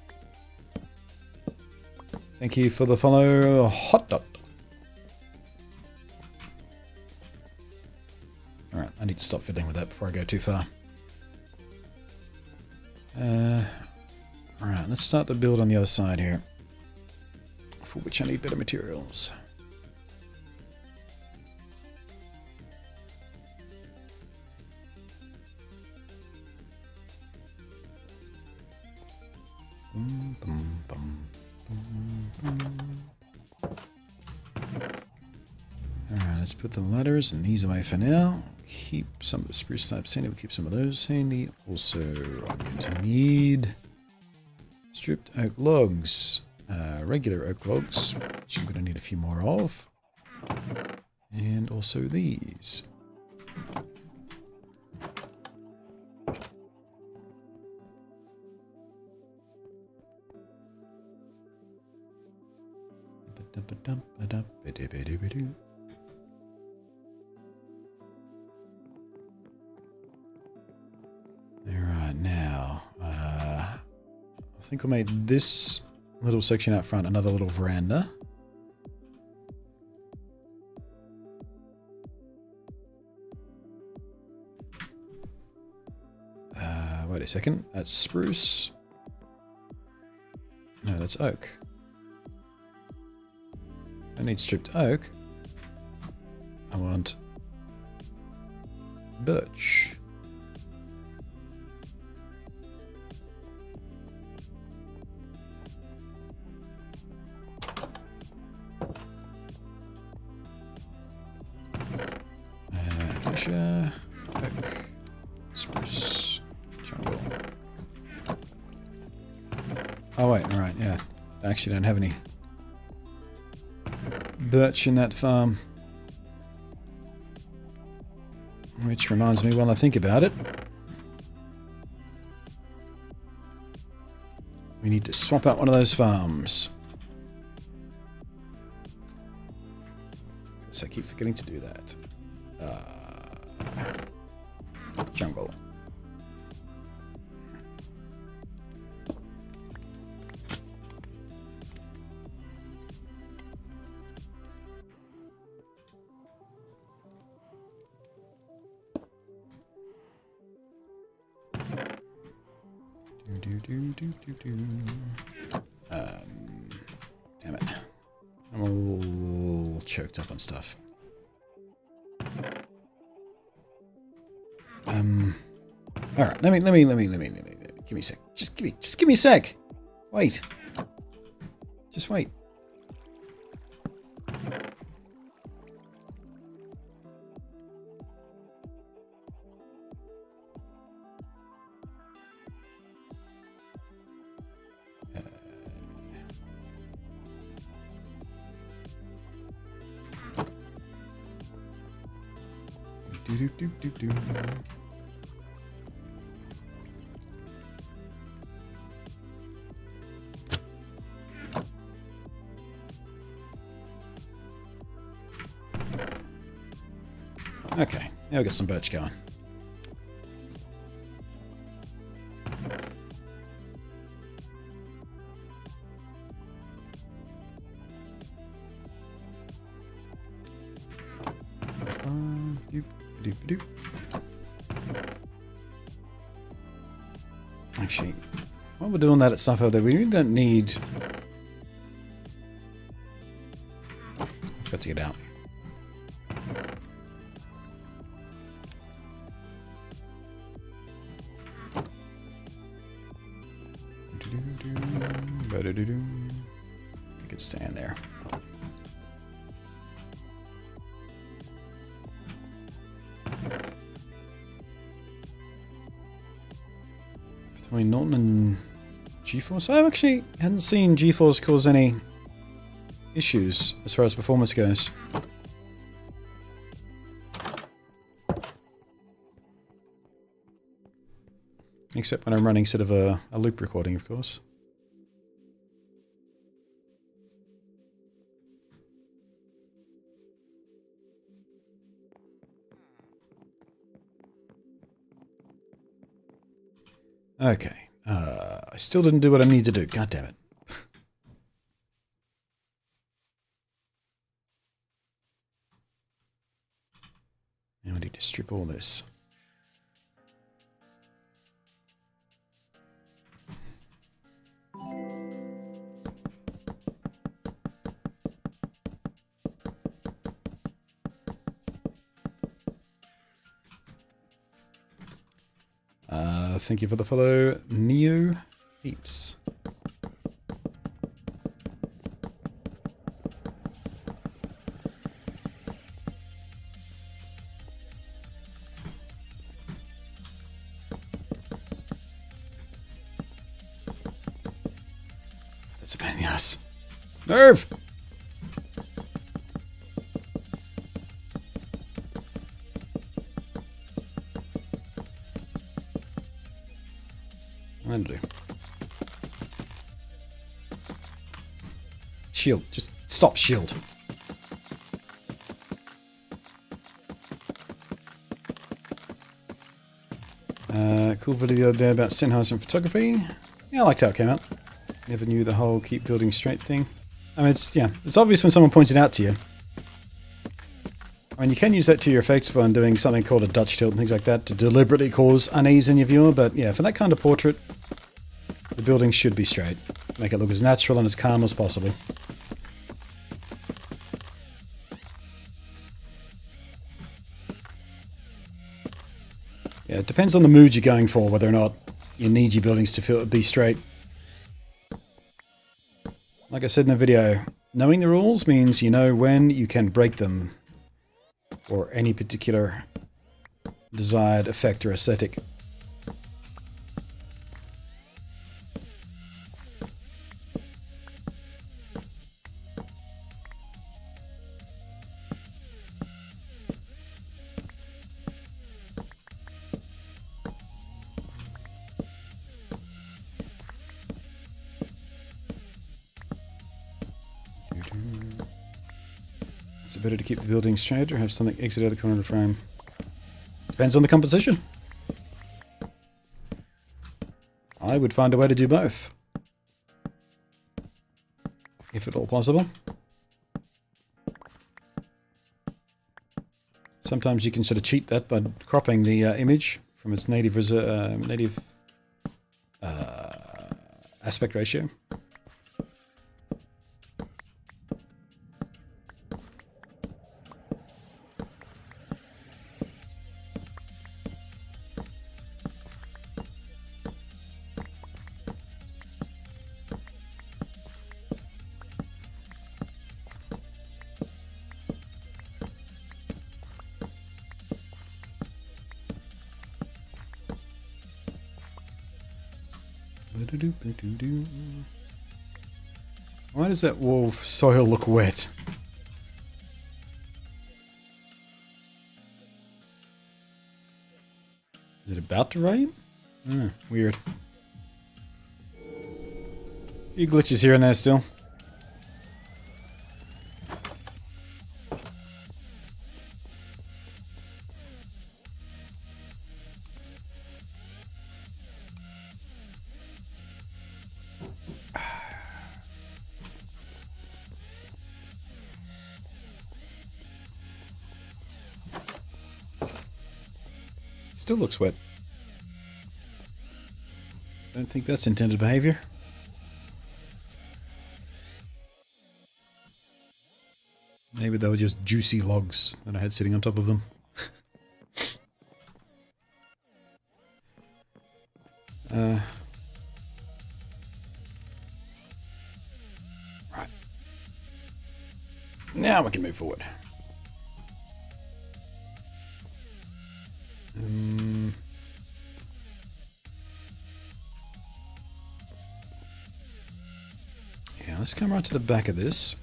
Thank you for the follow, Hot Dot. Alright, I need to stop fiddling with that before I go too far. Alright, let's start the build on the other side here. For which I need better materials. Alright, let's put the ladders and these away for now. Keep some of the spruce types handy. We'll keep some of those handy. Also, I'm going to need stripped oak logs. Regular oak logs, which I'm going to need a few more of. And also these. Alright, now, I think I made this little section out front another little veranda. Wait a second, that's spruce. No, that's oak. I need stripped oak. I want birch. Acacia, oak, spruce, jungle. Oh wait, alright, yeah. I actually don't have any birch in that farm. Which reminds me, while I think about it, we need to swap out one of those farms. Because I keep forgetting to do that. Jungle. Damn it. I'm all choked up on stuff. Alright, let me give me a sec. Just give me a sec. Wait. Just wait. Okay, now we got some birch going. Actually, while we're doing that at stuff over there, we don't need... I've got to get out. I could stand there. Between Norton and GeForce, I actually hadn't seen GeForce cause any issues as far as performance goes. Except when I'm running sort of a loop recording, of course. Okay. I still didn't do what I need to do. God damn it. Now I need to strip all this. Thank you for the follow, Neo Heaps. That's a pain in the ass. Nerve! What do I do? Shield. Just stop, shield. Cool video the other day about Sennheiser photography. Yeah, I liked how it came out. Never knew the whole keep building straight thing. I mean, it's obvious when someone points it out to you. I mean, you can use that to your effects by doing something called a Dutch tilt and things like that to deliberately cause unease in your viewer, but yeah, for that kind of portrait, the building should be straight. Make it look as natural and as calm as possible. Yeah, it depends on the mood you're going for, whether or not you need your buildings to be straight. Like I said in the video, knowing the rules means you know when you can break them for any particular desired effect or aesthetic. Is it better to keep the building straight or have something exit out of the corner of the frame? Depends on the composition. I would find a way to do both. If at all possible. Sometimes you can sort of cheat that by cropping the image from its native aspect ratio. Why does that wall soil look wet? Is it about to rain? Weird. A few glitches here and there still. Still looks wet. Don't think that's intended behavior. Maybe they were just juicy logs that I had sitting on top of them. Right. Now we can move forward. Yeah, let's come right to the back of this.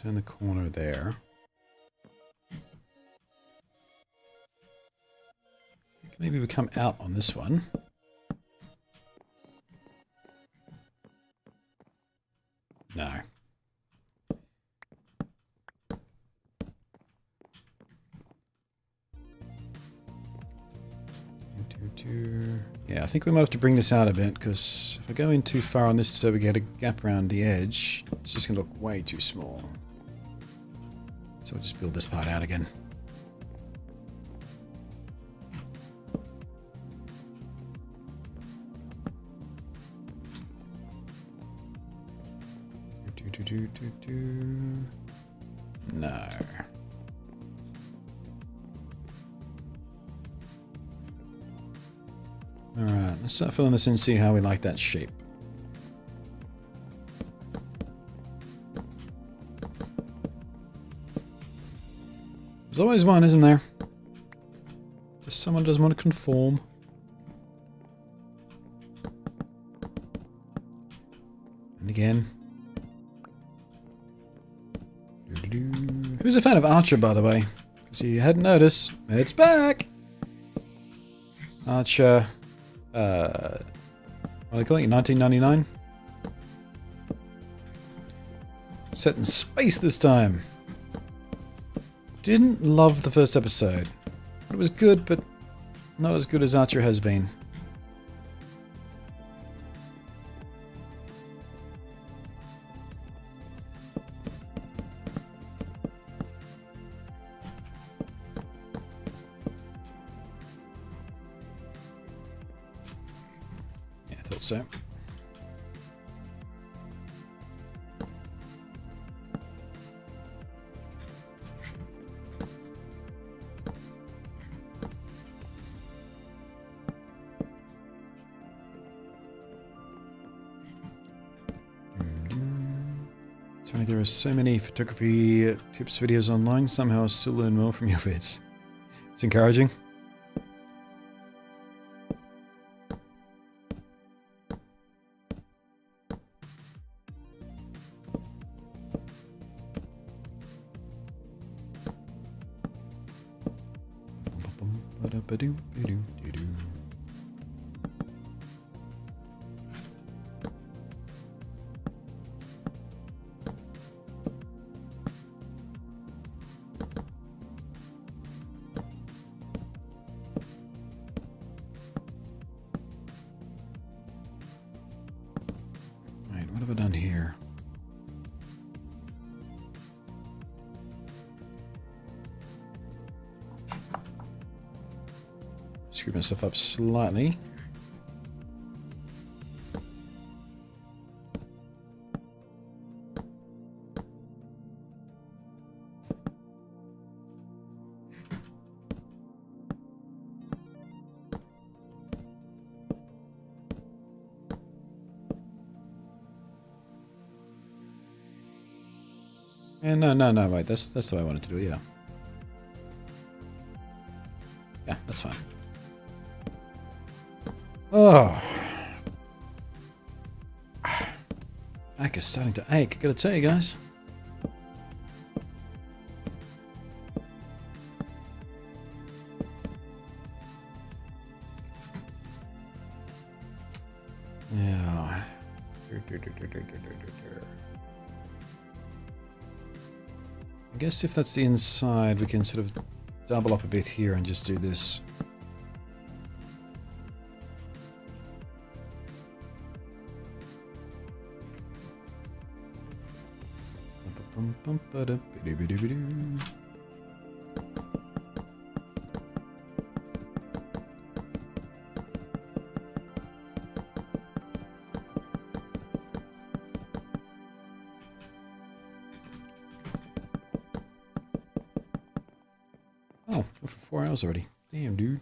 turn the corner there. Maybe we come out on this one. No. Yeah, I think we might have to bring this out a bit, because if I go in too far on this so we get a gap around the edge, it's just going to look way too small. So we'll just build this part out again. No. Alright, let's start filling this in and see how we like that shape. There's always one, isn't there? Just someone doesn't want to conform. And again. Who's a fan of Archer, by the way? Because you hadn't noticed. It's back! Archer. What are they calling it? 1999? Set in space this time. Didn't love the first episode. It was good, but not as good as Archer has been. Yeah, I thought so. It's funny, there are so many photography tips videos online, somehow I still learn more from your vids. It's encouraging. Right, what have I done here? Screw myself up slightly. And no, wait, that's the way I wanted to do it, yeah. Yeah, that's fine. Oh. Back is starting to ache, I gotta tell you guys. Yeah. I guess if that's the inside, we can sort of double up a bit here and just do this. Oh, go for 4 hours already. Damn, dude.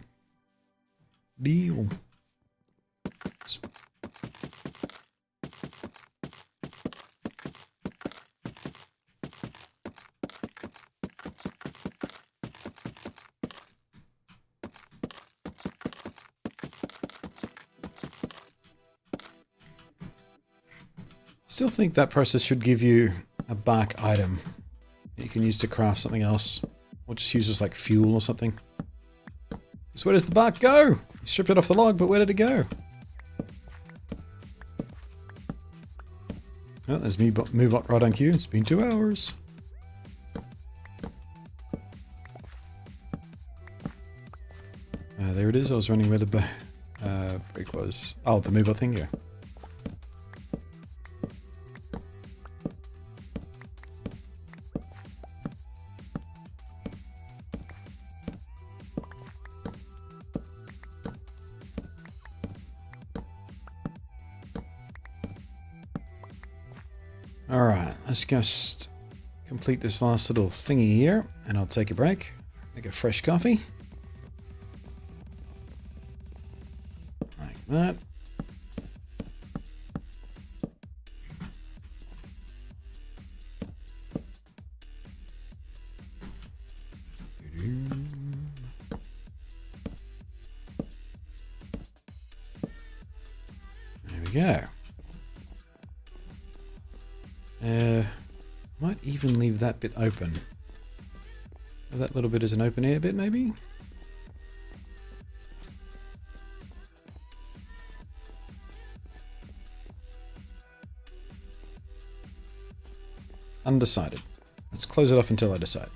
Deal. Still think that process should give you a bark item you can use to craft something else. Or just use as like fuel or something. So where does the bark go? You stripped it off the log, but where did it go? Oh, there's Moobot right on cue. It's been 2 hours. There it is. I was running where the break was. Oh, the Moobot thing, yeah. Alright, let's just complete this last little thingy here, and I'll take a break. Make a fresh coffee. Like that. There we go. Might even leave that bit open. That little bit is an open air bit, maybe? Undecided. Let's close it off until I decide.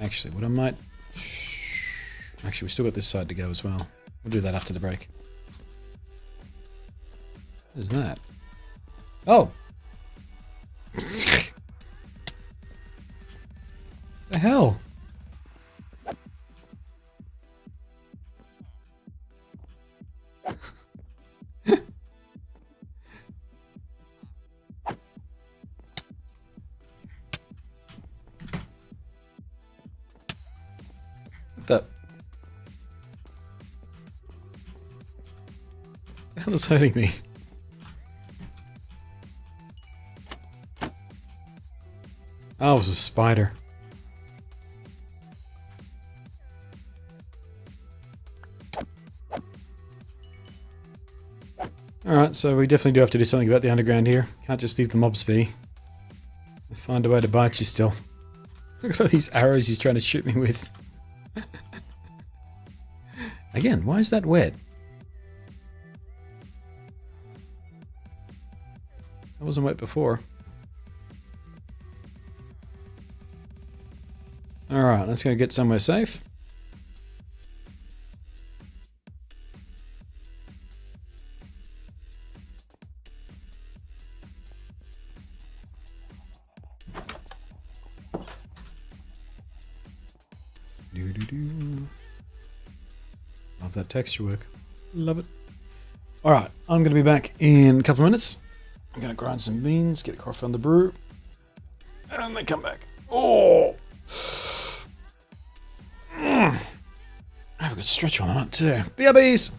Actually, what I might... Actually, we still got this side to go as well. We'll do that after the break. What is that? Oh! The hell? What the hell is hurting me? Oh, it was a spider. Alright, so we definitely do have to do something about the underground here. Can't just leave the mobs be. They find a way to bite you still. Look at all these arrows he's trying to shoot me with. Again, why is that wet? That wasn't wet before. Alright, let's go get somewhere safe. Love that texture work. Love it. Alright, I'm going to be back in a couple of minutes. I'm going to grind some beans, get a coffee on the brew, and then come back. Oh! I have a good stretch on them up too. BRBs!